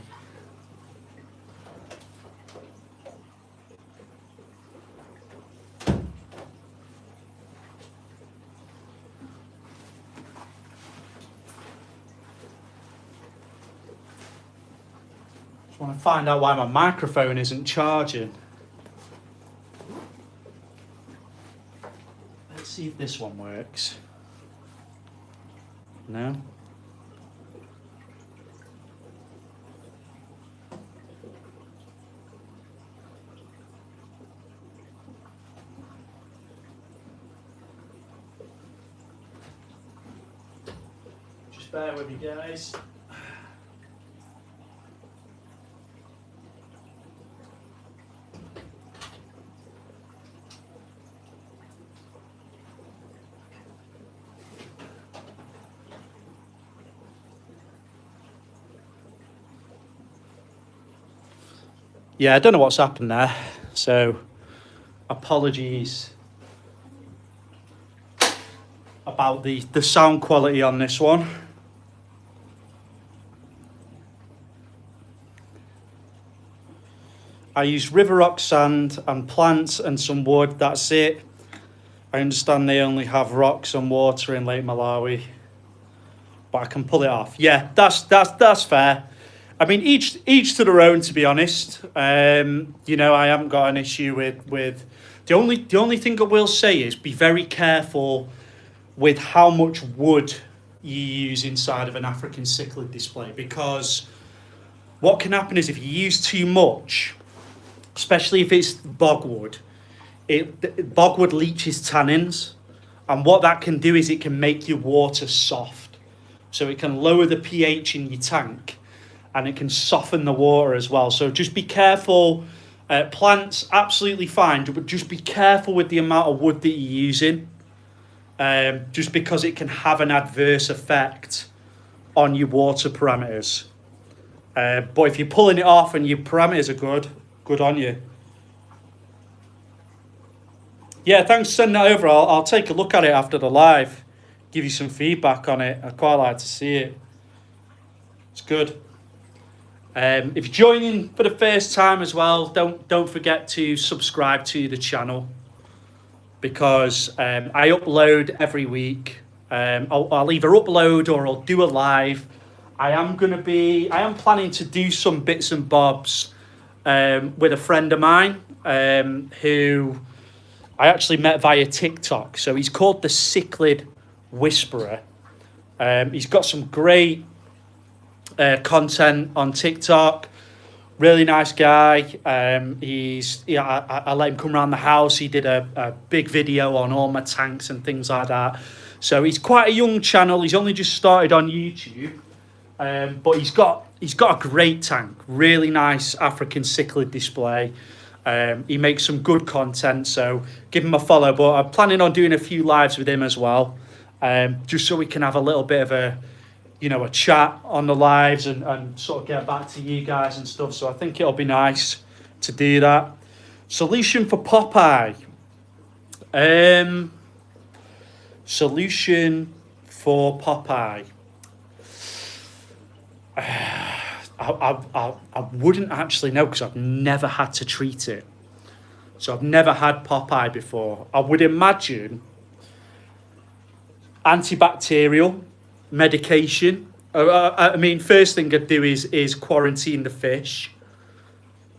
A: Just want to find out why my microphone isn't charging. Let's see if this one works. No? Just bear with me, guys. Yeah, I don't know what's happened there, so apologies about the sound quality on this one. I use river rock sand and plants and some wood, that's it. I understand they only have rocks and water in Lake Malawi, but I can pull it off. Yeah, that's fair. I mean, each to their own, to be honest. You know, I haven't got an issue with the only thing I will say is be very careful with how much wood you use inside of an African cichlid display, because what can happen is if you use too much, especially if it's bogwood, bogwood leaches tannins, and what that can do is it can make your water soft, so it can lower the pH in your tank. And it can soften the water as well. So just be careful. Plants, absolutely fine, but just be careful with the amount of wood that you're using. Just because it can have an adverse effect on your water parameters. But if you're pulling it off and your parameters are good on you. Yeah, thanks for sending that over. I'll take a look at it after the live. Give you some feedback on it. I'd quite like to see it. It's good. If you're joining for the first time as well, don't forget to subscribe to the channel, because I upload every week. I'll either upload or I'll do a live. I am planning to do some bits and bobs with a friend of mine who I actually met via TikTok. So he's called the Cichlid Whisperer. He's got some great content on TikTok. Really nice guy. I let him come around the house. He did a big video on all my tanks and things like that. So he's quite a young channel. He's only just started on YouTube, but he's got a great tank. Really nice African cichlid display. He makes some good content, so give him a follow. But I'm planning on doing a few lives with him as well, just so we can have a little bit of a chat on the lives and sort of get back to you guys and stuff. So I think it'll be nice to do that. Solution for Popeye. Solution for Popeye. I wouldn't actually know, because I've never had to treat it. So I've never had Popeye before. I would imagine antibacterial medication. I mean, first thing I'd do is quarantine the fish.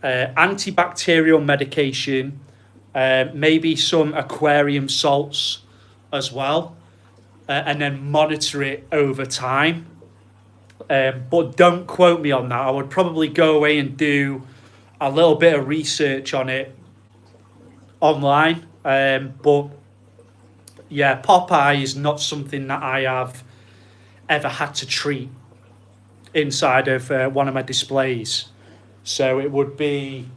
A: Antibacterial medication, maybe some aquarium salts as well, and then monitor it over time. But don't quote me on that. I would probably go away and do a little bit of research on it online. But yeah, Popeye is not something that I have ever had to treat inside of one of my displays. So it would be,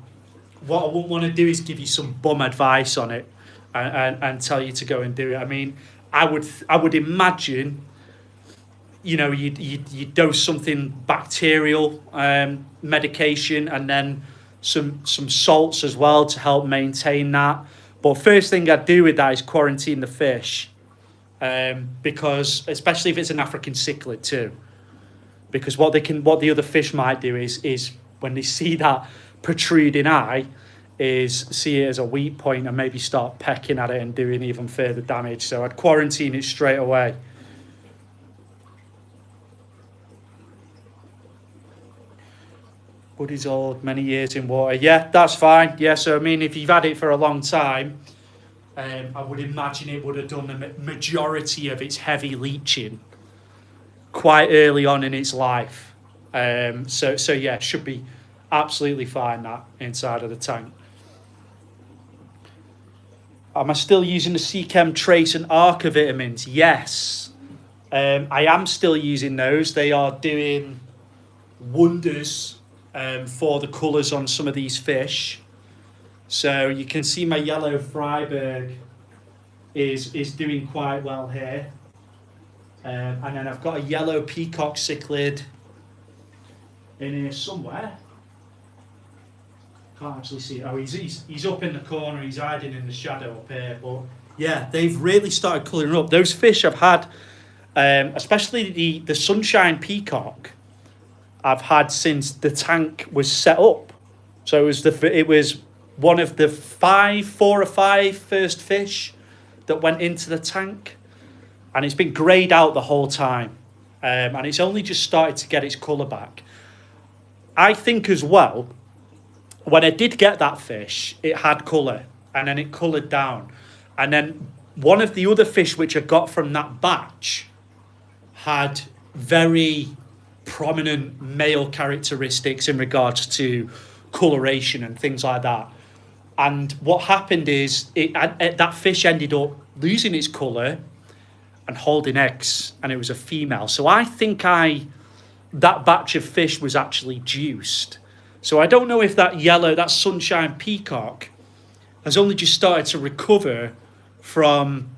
A: what I wouldn't want to do is give you some bum advice on it and tell you to go and do it. I mean, I would imagine, you know, you'd dose something bacterial medication, and then some salts as well to help maintain that. But first thing I'd do with that is quarantine the fish, because especially if it's an African cichlid too, because what the other fish might do is when they see that protruding eye, is see it as a weak point and maybe start pecking at it and doing even further damage. So I'd quarantine it straight away. Buddy's old, many years in water. Yeah, that's fine. Yeah, so I mean, if you've had it for a long time, I would imagine it would have done the majority of its heavy leaching quite early on in its life. So yeah, should be absolutely fine that inside of the tank. Am I still using the Seachem Trace and Arca vitamins? Yes. I am still using those. They are doing wonders for the colours on some of these fish. So you can see my yellow Freiberg is doing quite well here. And then I've got a yellow peacock cichlid in here somewhere. Can't actually see it. Oh, he's up in the corner. He's hiding in the shadow up here. But yeah, they've really started colouring up. Those fish I've had, especially the sunshine peacock, I've had since the tank was set up. So it was one of the 4 or 5 first fish that went into the tank, and it's been greyed out the whole time, and it's only just started to get its colour back. I think as well, when I did get that fish, it had colour, and then it coloured down. And then one of the other fish which I got from that batch had very prominent male characteristics in regards to coloration and things like that. And what happened is that fish ended up losing its colour and holding eggs, and it was a female. So I think that batch of fish was actually juiced. So I don't know if that sunshine peacock has only just started to recover from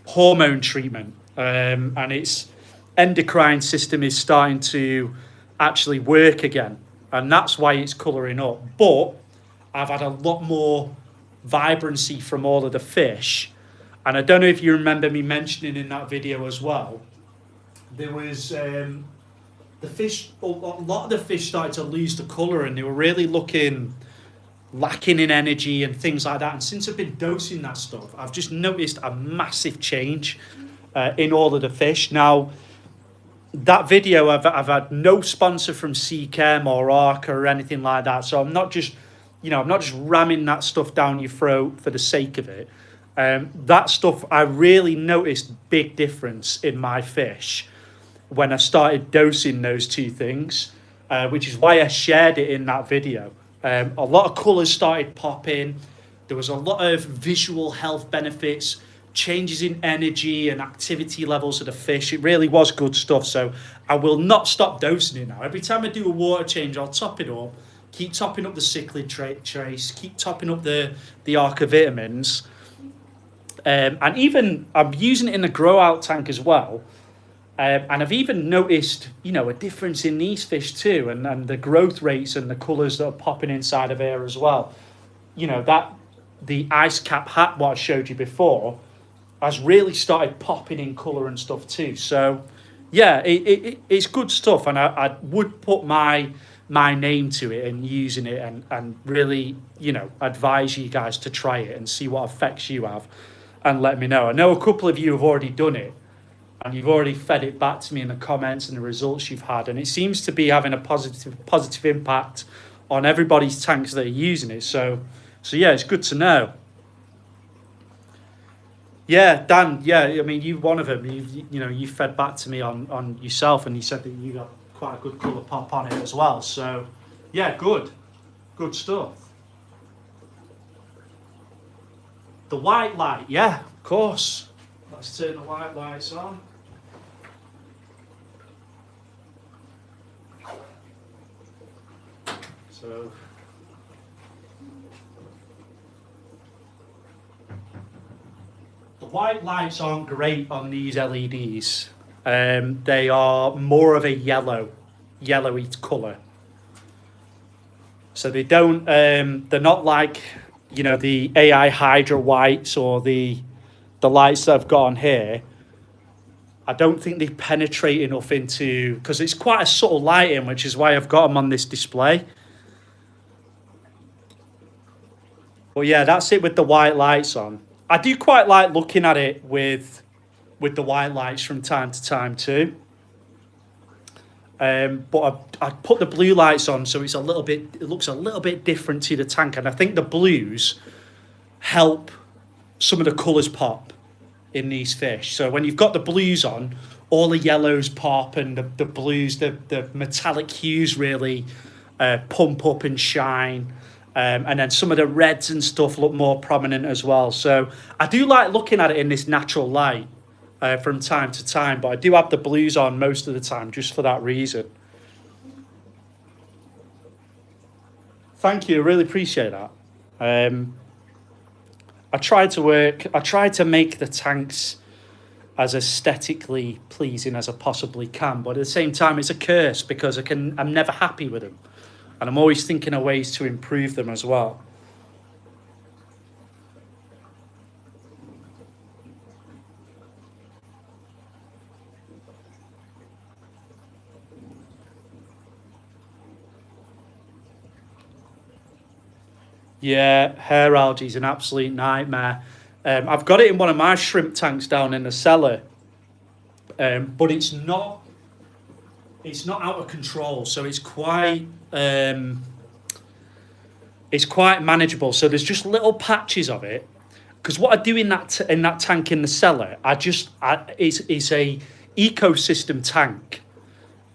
A: hormone treatment, and its endocrine system is starting to actually work again, and that's why it's colouring up. But I've had a lot more vibrancy from all of the fish, and I don't know if you remember me mentioning in that video as well, there was the fish, a lot of the fish started to lose the colour, and they were really looking lacking in energy and things like that. And since I've been dosing that stuff, I've just noticed a massive change in all of the fish. Now, that video, I've had no sponsor from Seachem or Arca or anything like that. So I'm not just ramming that stuff down your throat for the sake of it. That stuff, I really noticed big difference in my fish when I started dosing those two things, which is why I shared it in that video. A lot of colours started popping. There was a lot of visual health benefits, changes in energy and activity levels of the fish. It really was good stuff. So I will not stop dosing it now. Every time I do a water change, I'll top it up, keep topping up the cichlid trace, keep topping up the Arca vitamins. And even I'm using it in the grow out tank as well. And I've even noticed, a difference in these fish too, and the growth rates and the colours that are popping inside of here as well. That the ice cap hat, what I showed you before, has really started popping in colour and stuff too. So, yeah, it's good stuff, and I would put my name to it and using it, and really, advise you guys to try it and see what effects you have, and let me know. I know a couple of you have already done it, and you've already fed it back to me in the comments and the results you've had, and it seems to be having a positive impact on everybody's tanks that are using it. So yeah, it's good to know. Yeah, Dan. Yeah, I mean, you're one of them. You fed back to me on yourself, and you said that you got quite a good colour pop on it as well. So yeah, good stuff. The white light, yeah, of course. Let's turn the white lights on. So the white lights aren't great on these LEDs. They are more of a yellowy colour. So they don't, they're not like, you know, the AI Hydra whites or the lights that I've got on here. I don't think they penetrate enough into, because it's quite a subtle lighting, which is why I've got them on this display. But yeah, that's it with the white lights on. I do quite like looking at it with the white lights from time to time too. But I put the blue lights on, so it's it looks a little bit different to the tank, and I think the blues help some of the colours pop in these fish. So when you've got the blues on, all the yellows pop, and the blues, the metallic hues really pump up and shine. And then some of the reds and stuff look more prominent as well. So I do like looking at it in this natural light from time to time, but I do have the blues on most of the time just for that reason. Thank you, I really appreciate that. I tried to make the tanks as aesthetically pleasing as I possibly can, but at the same time it's a curse because I'm never happy with them. And I'm always thinking of ways to improve them as well. Yeah, hair algae is an absolute nightmare. I've got it in one of my shrimp tanks down in the cellar, but it's not out of control, so it's quite manageable. So there's just little patches of it, because what I do in that tank in the cellar, it's a ecosystem tank.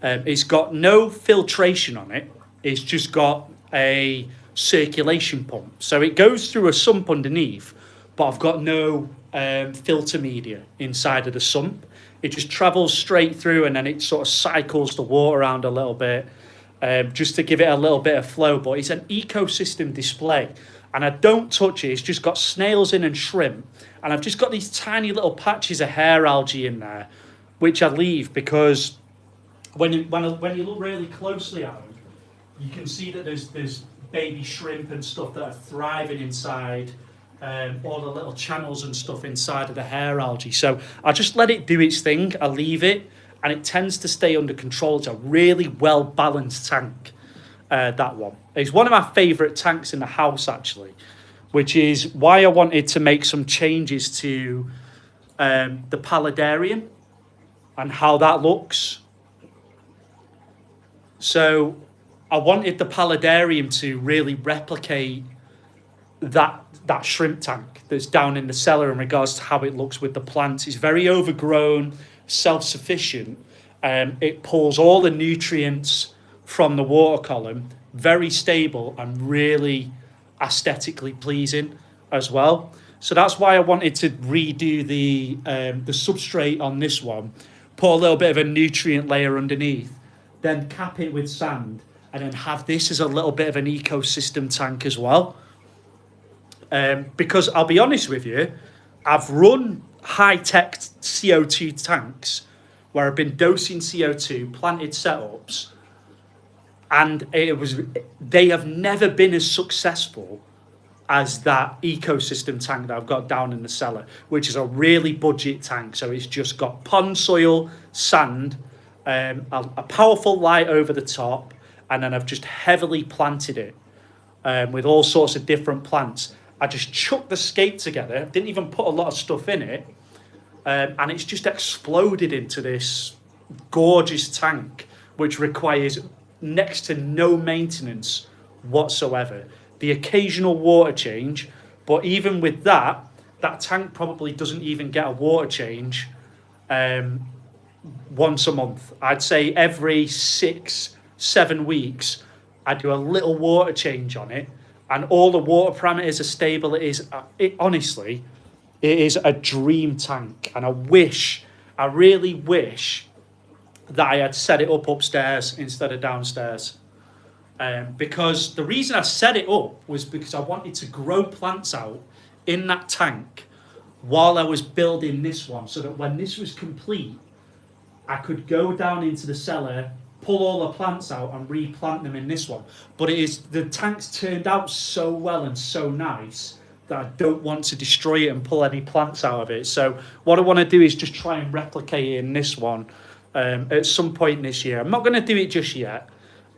A: It's got no filtration on it. It's just got a circulation pump, so it goes through a sump underneath, but I've got no filter media inside of the sump. It just travels straight through, and then it sort of cycles the water around a little bit, just to give it a little bit of flow. But it's an ecosystem display, and I don't touch it. It's just got snails in and shrimp, and I've just got these tiny little patches of hair algae in there, which I leave because when you look really closely at them, you can see that there's baby shrimp and stuff that are thriving inside all the little channels and stuff inside of the hair algae. So I just let it do its thing. I leave it, and it tends to stay under control. It's a really well balanced tank. That one, it's one of my favourite tanks in the house actually, which is why I wanted to make some changes to the paludarium and how that looks. So I wanted the paludarium to really replicate that shrimp tank that's down in the cellar in regards to how it looks with the plants. It's very overgrown, self-sufficient. It pulls all the nutrients from the water column, very stable and really aesthetically pleasing as well. So that's why I wanted to redo the substrate on this one, put a little bit of a nutrient layer underneath, then cap it with sand, and then have this as a little bit of an ecosystem tank as well. Because I'll be honest with you, I've run high-tech CO2 tanks where I've been dosing CO2, planted setups, and they have never been as successful as that ecosystem tank that I've got down in the cellar, which is a really budget tank. So it's just got pond soil, sand, a powerful light over the top, and then I've just heavily planted it with all sorts of different plants. I just chucked the scape together, didn't even put a lot of stuff in it, and it's just exploded into this gorgeous tank, which requires next to no maintenance whatsoever. The occasional water change, but even with that tank probably doesn't even get a water change once a month. I'd say every 6, 7 weeks, I do a little water change on it, and all the water parameters are stable. Honestly, it is a dream tank, and I really wish that I had set it up upstairs instead of downstairs. Because the reason I set it up was because I wanted to grow plants out in that tank while I was building this one, so that when this was complete, I could go down into the cellar, pull all the plants out and replant them in this one. But the tank's turned out so well and so nice that I don't want to destroy it and pull any plants out of it. So what I want to do is just try and replicate it in this one at some point this year. I'm not going to do it just yet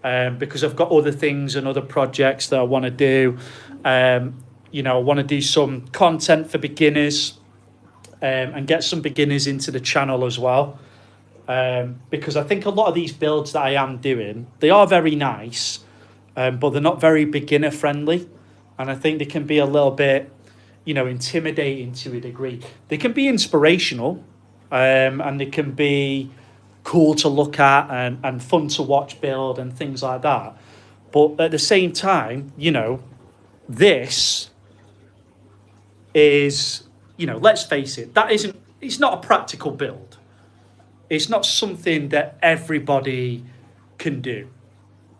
A: because I've got other things and other projects that I want to do. I want to do some content for beginners and get some beginners into the channel as well. Because I think a lot of these builds that I am doing, they are very nice, but they're not very beginner friendly. And I think they can be a little bit, intimidating to a degree. They can be inspirational and they can be cool to look at and fun to watch build and things like that. But at the same time, this is, let's face it, it's not a practical build. It's not something that everybody can do.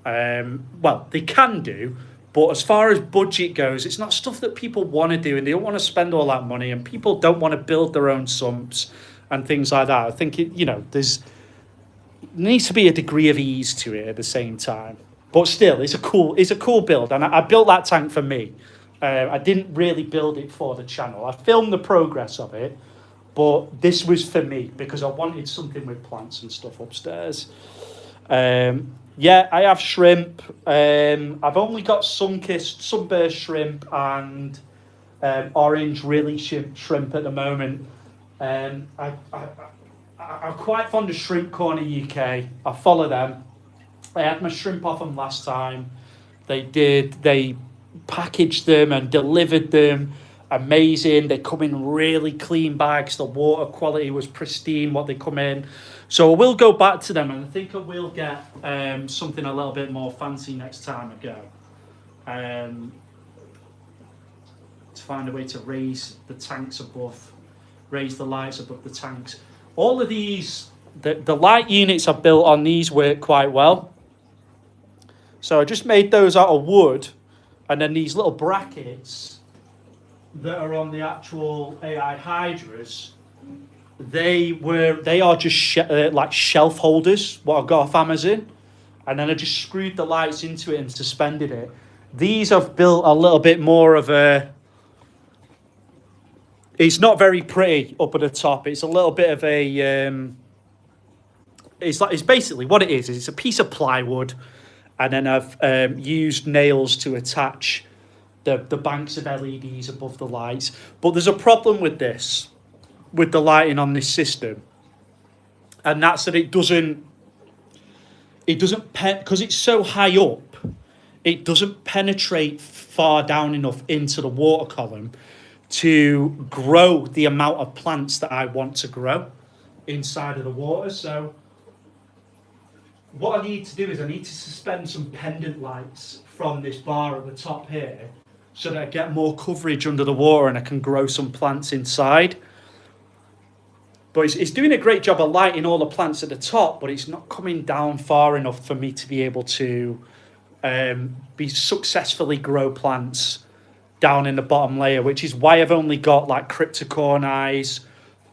A: Well, they can do, but as far as budget goes, it's not stuff that people want to do, and they don't want to spend all that money, and people don't want to build their own sumps and things like that. I think there needs to be a degree of ease to it at the same time. But still, it's a cool build, and I built that tank for me. I didn't really build it for the channel. I filmed the progress of it, but this was for me because I wanted something with plants and stuff upstairs. I have shrimp. I've only got sun-kissed, sunburst shrimp and orange really shrimp at the moment. I'm quite fond of Shrimp Corner UK. I follow them. I had my shrimp off them last time. They packaged them and delivered them. Amazing. They come in really clean bags. The water quality was pristine what they come in. So I will go back to them, and I think I will get something a little bit more fancy next time I go. To find a way to raise the lights above the tanks. All of these, the light units I've built on these work quite well. So I just made those out of wood, and then these little brackets that are on the actual AI Hydras, they are just like shelf holders, what I got off Amazon, and then I just screwed the lights into it and suspended it. These I've built a little bit more of it's not very pretty up at the top. It's a little bit of it's basically what it is it's a piece of plywood, and then I've used nails to attach the banks of LEDs above the lights. But there's a problem with the lighting on this system, and that's that it doesn't because it's so high up, it doesn't penetrate far down enough into the water column to grow the amount of plants that I want to grow inside of the water. So what I need to do is I need to suspend some pendant lights from this bar at the top here, so that I get more coverage under the water and I can grow some plants inside. But it's doing a great job of lighting all the plants at the top, but it's not coming down far enough for me to be able to successfully grow plants down in the bottom layer, which is why I've only got like Cryptocornis,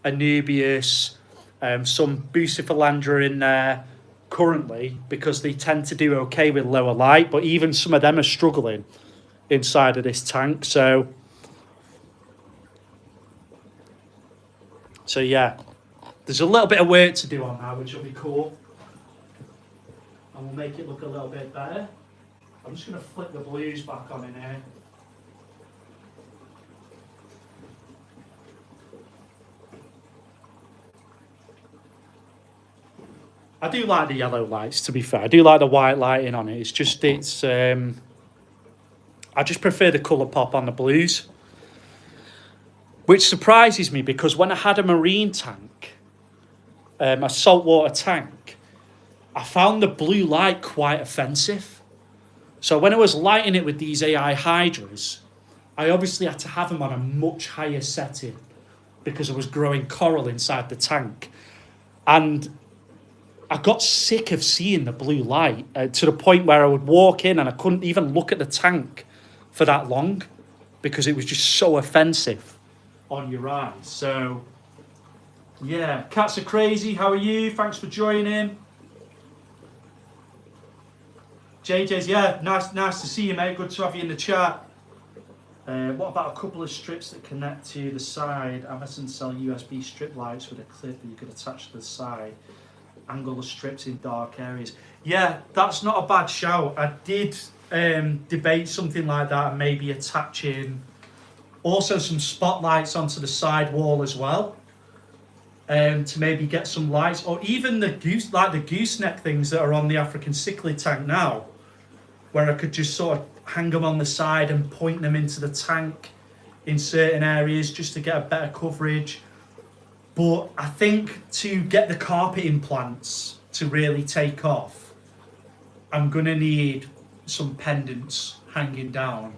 A: Anubias, some Bucephalandra in there currently, because they tend to do okay with lower light, but even some of them are struggling inside of this tank. So yeah, there's a little bit of work to do on that, which will be cool, and we'll make it look a little bit better. I'm just going to flip the blues back on in here. I do like the yellow lights, to be fair. I do like the white lighting on it. I just prefer the colour pop on the blues, which surprises me because when I had a marine tank, a saltwater tank, I found the blue light quite offensive. So when I was lighting it with these AI hydras, I obviously had to have them on a much higher setting because I was growing coral inside the tank. And I got sick of seeing the blue light to the point where I would walk in and I couldn't even look at the tank for that long because it was just so offensive on your eyes. So, yeah, cats are crazy. How are you? Thanks for joining. JJ's, yeah, nice to see you, mate. Good to have you in the chat. What about a couple of strips that connect to the side? Amazon sell USB strip lights with a clip that you could attach to the side. Angle the strips in dark areas. Yeah, that's not a bad shout. I did debate something like that and maybe attaching also some spotlights onto the side wall as well. To maybe get some lights, or even the gooseneck things that are on the African cichlid tank now, where I could just sort of hang them on the side and point them into the tank in certain areas just to get a better coverage. But I think to get the carpet implants to really take off, I'm going to need some pendants hanging down.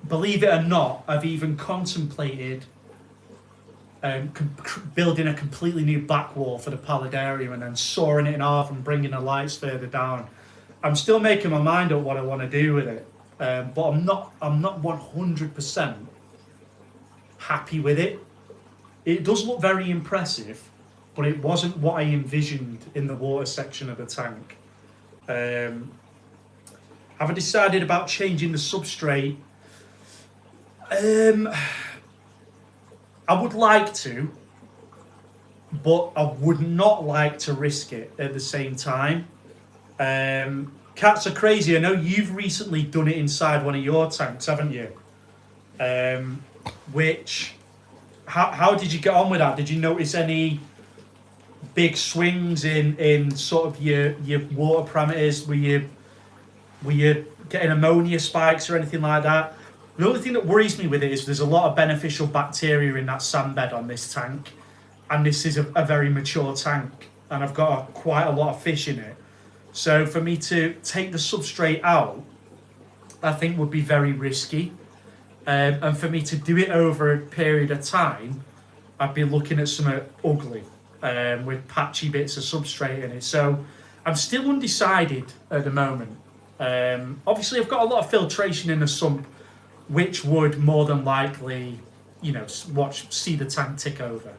A: Believe it or not, I've even contemplated building a completely new back wall for the paludarium and then sawing it in half and bringing the lights further down. I'm still making my mind up what I want to do with it, but I'm not 100% happy with it. It does look very impressive, but it wasn't what I envisioned in the water section of the tank. Have I decided about changing the substrate? I would like to, but I would not like to risk it at the same time. Cats are crazy. I know you've recently done it inside one of your tanks, haven't you? How did you get on with that? Did you notice any big swings in sort of your water parameters? Were you getting ammonia spikes or anything like that? The only thing that worries me with it is there's a lot of beneficial bacteria in that sand bed on this tank, and this is a very mature tank, and I've got quite a lot of fish in it. So for me to take the substrate out, I think would be very risky. And for me to do it over a period of time, I'd be looking at something ugly with patchy bits of substrate in it. So I'm still undecided at the moment. Obviously, I've got a lot of filtration in the sump, which would more than likely, see the tank tick over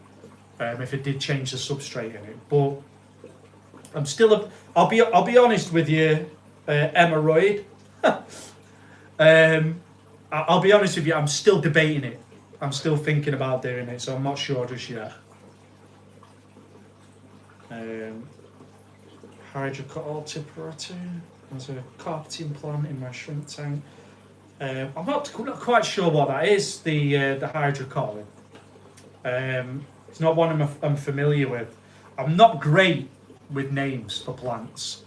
A: if it did change the substrate in it. But I'm still, I'll be honest with you, Emma Royd. I'll be honest with you, I'm still debating it. I'm still thinking about doing it, so I'm not sure just yet. Hydrocoral tipperati. There's a carpeting plant in my shrimp tank. I'm not quite sure what that is, the hydrocoral. It's not one I'm familiar with. I'm not great with names for plants.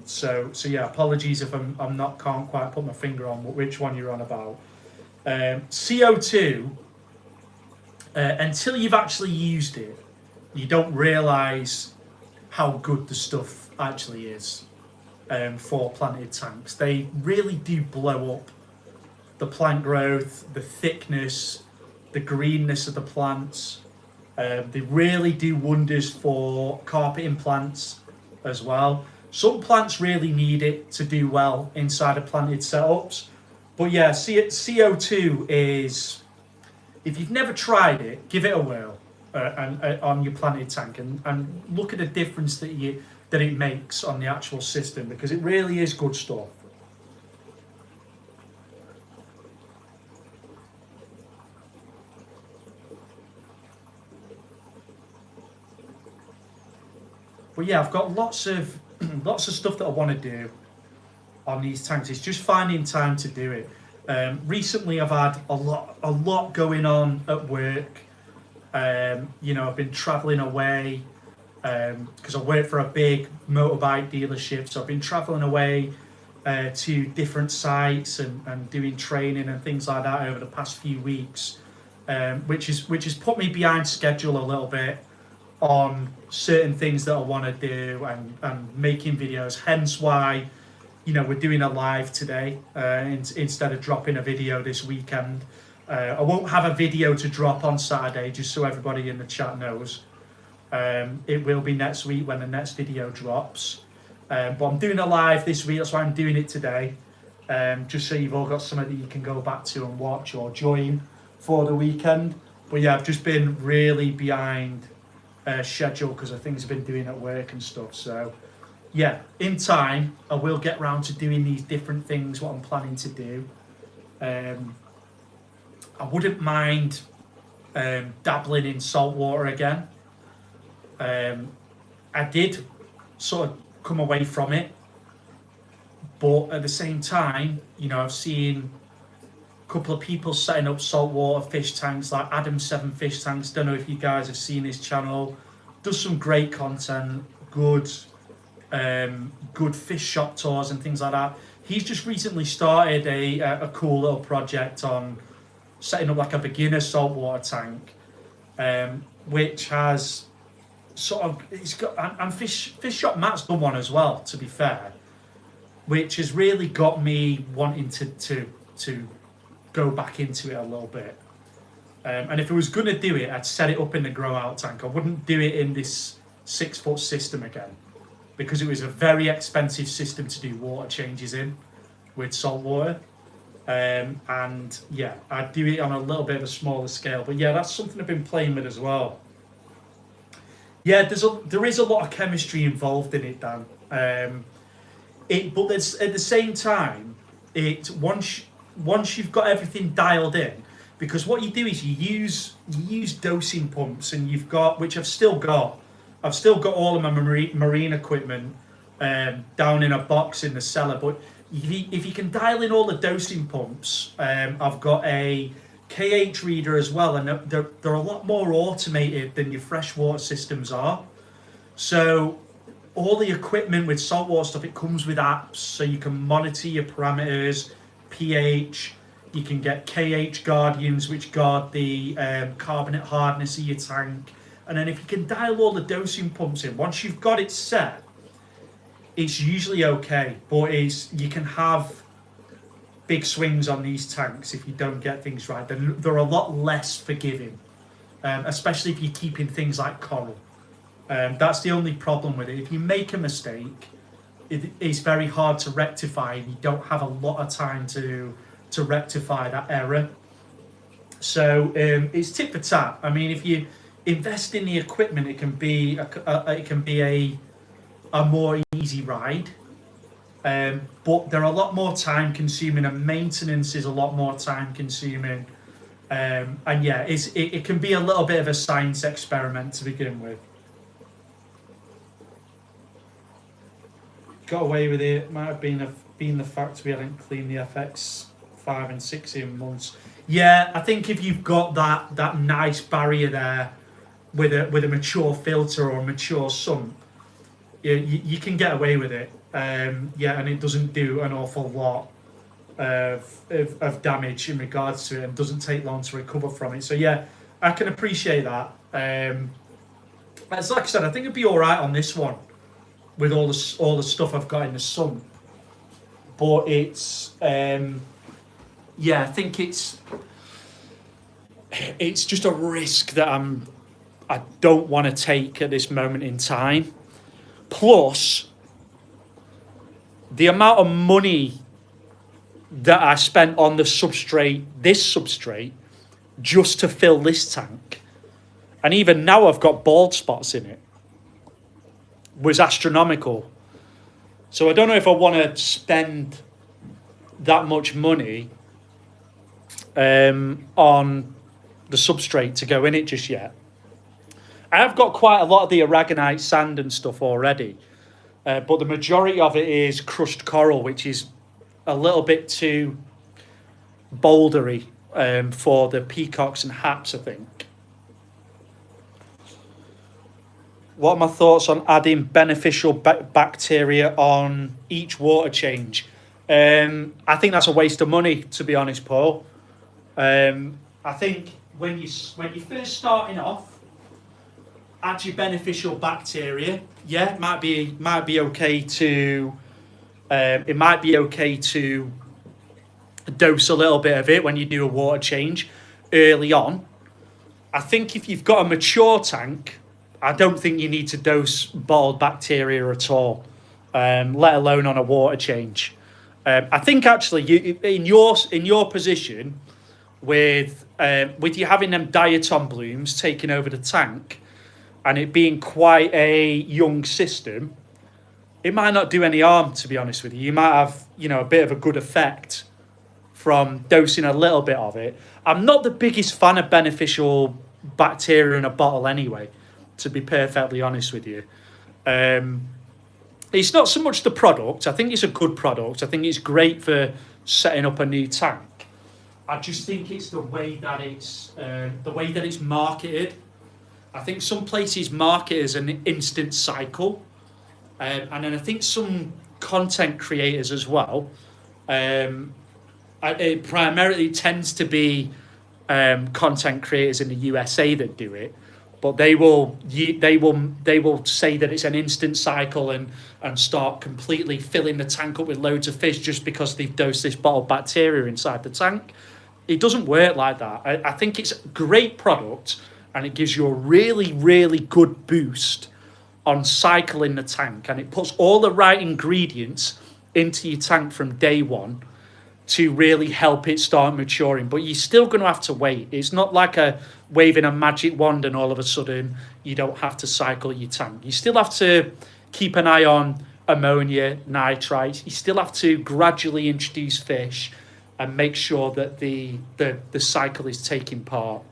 A: So yeah, apologies if can't quite put my finger on which one you're on about. CO2, until you've actually used it, you don't realise how good the stuff actually is for planted tanks. They really do blow up the plant growth, the thickness, the greenness of the plants. They really do wonders for carpeting plants as well. Some plants really need it to do well inside of planted setups. But yeah, CO2 is, if you've never tried it, give it a whirl on your planted tank and look at the difference that it makes on the actual system, because it really is good stuff. But yeah, I've got lots of stuff that I want to do on these tanks. It's just finding time to do it. Recently, I've had a lot going on at work. I've been traveling away because I work for a big motorbike dealership, so I've been traveling away to different sites and doing training and things like that over the past few weeks. which has put me behind schedule a little bit on certain things that I want to do and making videos. Hence why, we're doing a live today instead of dropping a video this weekend. I won't have a video to drop on Saturday, just so everybody in the chat knows. It will be next week when the next video drops. But I'm doing a live this week, that's why I'm doing it today. Just so you've all got something that you can go back to and watch or join for the weekend. But yeah, I've just been really behind schedule because of things I've been doing at work and stuff. So yeah, in time, I will get round to doing these different things, what I'm planning to do. I wouldn't mind dabbling in saltwater again. I did sort of come away from it, but at the same time, I've seen a couple of people setting up saltwater fish tanks, like Adam 7 Fish Tanks. Don't know if you guys have seen his channel. Does some great content, good fish shop tours and things like that. He's just recently started a cool little project on setting up like a beginner saltwater tank, which has sort of, it's got, and Fish Shop Matt's done one as well, to be fair, which has really got me wanting to go back into it a little bit. And if I was going to do it, I'd set it up in the grow out tank. I wouldn't do it in this 6-foot system again, because it was a very expensive system to do water changes in with saltwater. And yeah, I'd do it on a little bit of a smaller scale. But yeah, that's something I've been playing with as well. Yeah, there is a lot of chemistry involved in it, Dan. But there's, at the same time, once you've got everything dialed in, because what you do is you use dosing pumps, and you've got, which I've still got all of my marine equipment down in a box in the cellar. But if you can dial in all the dosing pumps, I've got a KH reader as well, and they're a lot more automated than your freshwater systems are. So all the equipment with saltwater stuff, it comes with apps, so you can monitor your parameters, pH. You can get KH Guardians, which guard the carbonate hardness of your tank. And then if you can dial all the dosing pumps in, once you've got it set, it's usually okay. But you can have big swings on these tanks if you don't get things right. They're a lot less forgiving, especially if you're keeping things like coral. That's the only problem with it. If you make a mistake, it's very hard to rectify, and you don't have a lot of time to rectify that error. So it's tit for tat. I mean, if you invest in the equipment, it can be a more easy ride. But they're a lot more time consuming, and maintenance is a lot more time consuming. And yeah, it can be a little bit of a science experiment to begin with. Got away with it. Might have been the fact we hadn't cleaned the FX 5 and 6 in months. Yeah, I think if you've got that nice barrier there with a mature filter or a mature sump, you can get away with it. Yeah, and it doesn't do an awful lot of damage in regards to it, and doesn't take long to recover from it. So yeah, I can appreciate that. As like I said, I think it'd be all right on this one with all the stuff I've got in the sump. But it's yeah, I think it's just a risk that I don't want to take at this moment in time. Plus, the amount of money that I spent on this substrate, just to fill this tank, and even now I've got bald spots in it, was astronomical. So I don't know if I want to spend that much money on the substrate to go in it just yet. I have got quite a lot of the aragonite sand and stuff already, but the majority of it is crushed coral, which is a little bit too bouldery for the peacocks and haps, I think. What are my thoughts on adding beneficial bacteria on each water change? I think that's a waste of money, to be honest, Paul. I think when you're first starting off, add your beneficial bacteria. Yeah, it might be okay to dose a little bit of it when you do a water change early on. I think if you've got a mature tank, I don't think you need to dose bottled bacteria at all, let alone on a water change. I think actually you in your position with you having them diatom blooms taking over the tank and it being quite a young system, it might not do any harm, to be honest with you. You might have, a bit of a good effect from dosing a little bit of it. I'm not the biggest fan of beneficial bacteria in a bottle anyway, to be perfectly honest with you. It's not so much the product. I think it's a good product. I think it's great for setting up a new tank. I just think it's the way that it's marketed. I think some places market it as an instant cycle, and then I think some content creators as well. It primarily tends to be content creators in the USA that do it, but they will say that it's an instant cycle and start completely filling the tank up with loads of fish just because they've dosed this bottled bacteria inside the tank. It doesn't work like that. I think it's a great product and it gives you a really, really good boost on cycling the tank, and it puts all the right ingredients into your tank from day one to really help it start maturing. But you're still going to have to wait. It's not like waving a magic wand and all of a sudden you don't have to cycle your tank. You still have to keep an eye on ammonia, nitrites. You still have to gradually introduce fish and make sure that the cycle is taking part.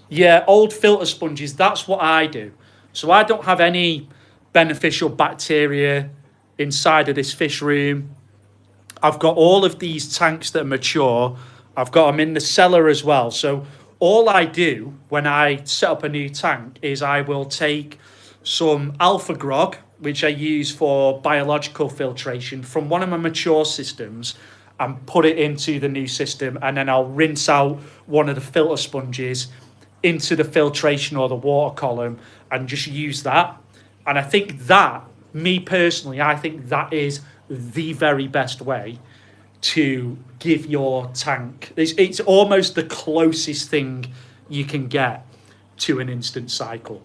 A: Yeah, old filter sponges, that's what I do. So I don't have any beneficial bacteria inside of this fish room. I've got all of these tanks that are mature. I've got them in the cellar as well. So all I do when I set up a new tank is I will take some alpha grog, which I use for biological filtration, from one of my mature systems and put it into the new system. And then I'll rinse out one of the filter sponges into the filtration or the water column and just use that. And I think that, me personally, I think that is the very best way to give your tank. It's almost the closest thing you can get to an instant cycle.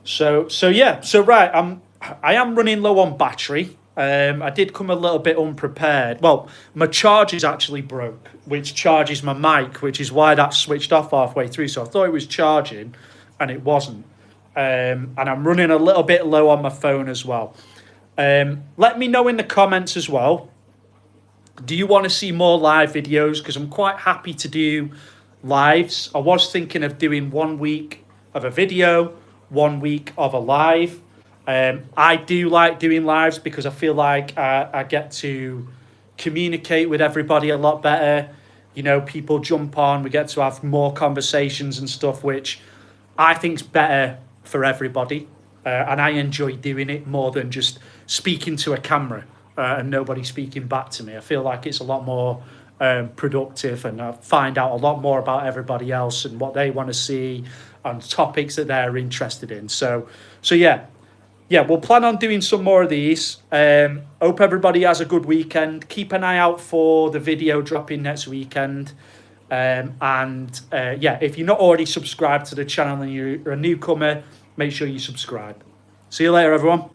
A: So right, I am running low on battery. I did come a little bit unprepared. Well, my charger's actually broke, which charges my mic, which is why that switched off halfway through. So I thought it was charging, and it wasn't. And I'm running a little bit low on my phone as well. Let me know in the comments as well. Do you want to see more live videos? Because I'm quite happy to do lives. I was thinking of doing 1 week of a video, 1 week of a live. I do like doing lives because I feel like I get to communicate with everybody a lot better. People jump on, we get to have more conversations and stuff, which I think is better for everybody. And I enjoy doing it more than just speaking to a camera and nobody speaking back to me. I feel like it's a lot more productive, and I find out a lot more about everybody else and what they want to see and topics that they're interested in. So yeah, we'll plan on doing some more of these. Hope everybody has a good weekend. Keep an eye out for the video dropping next weekend. If you're not already subscribed to the channel and you're a newcomer, make sure you subscribe. See you later, everyone.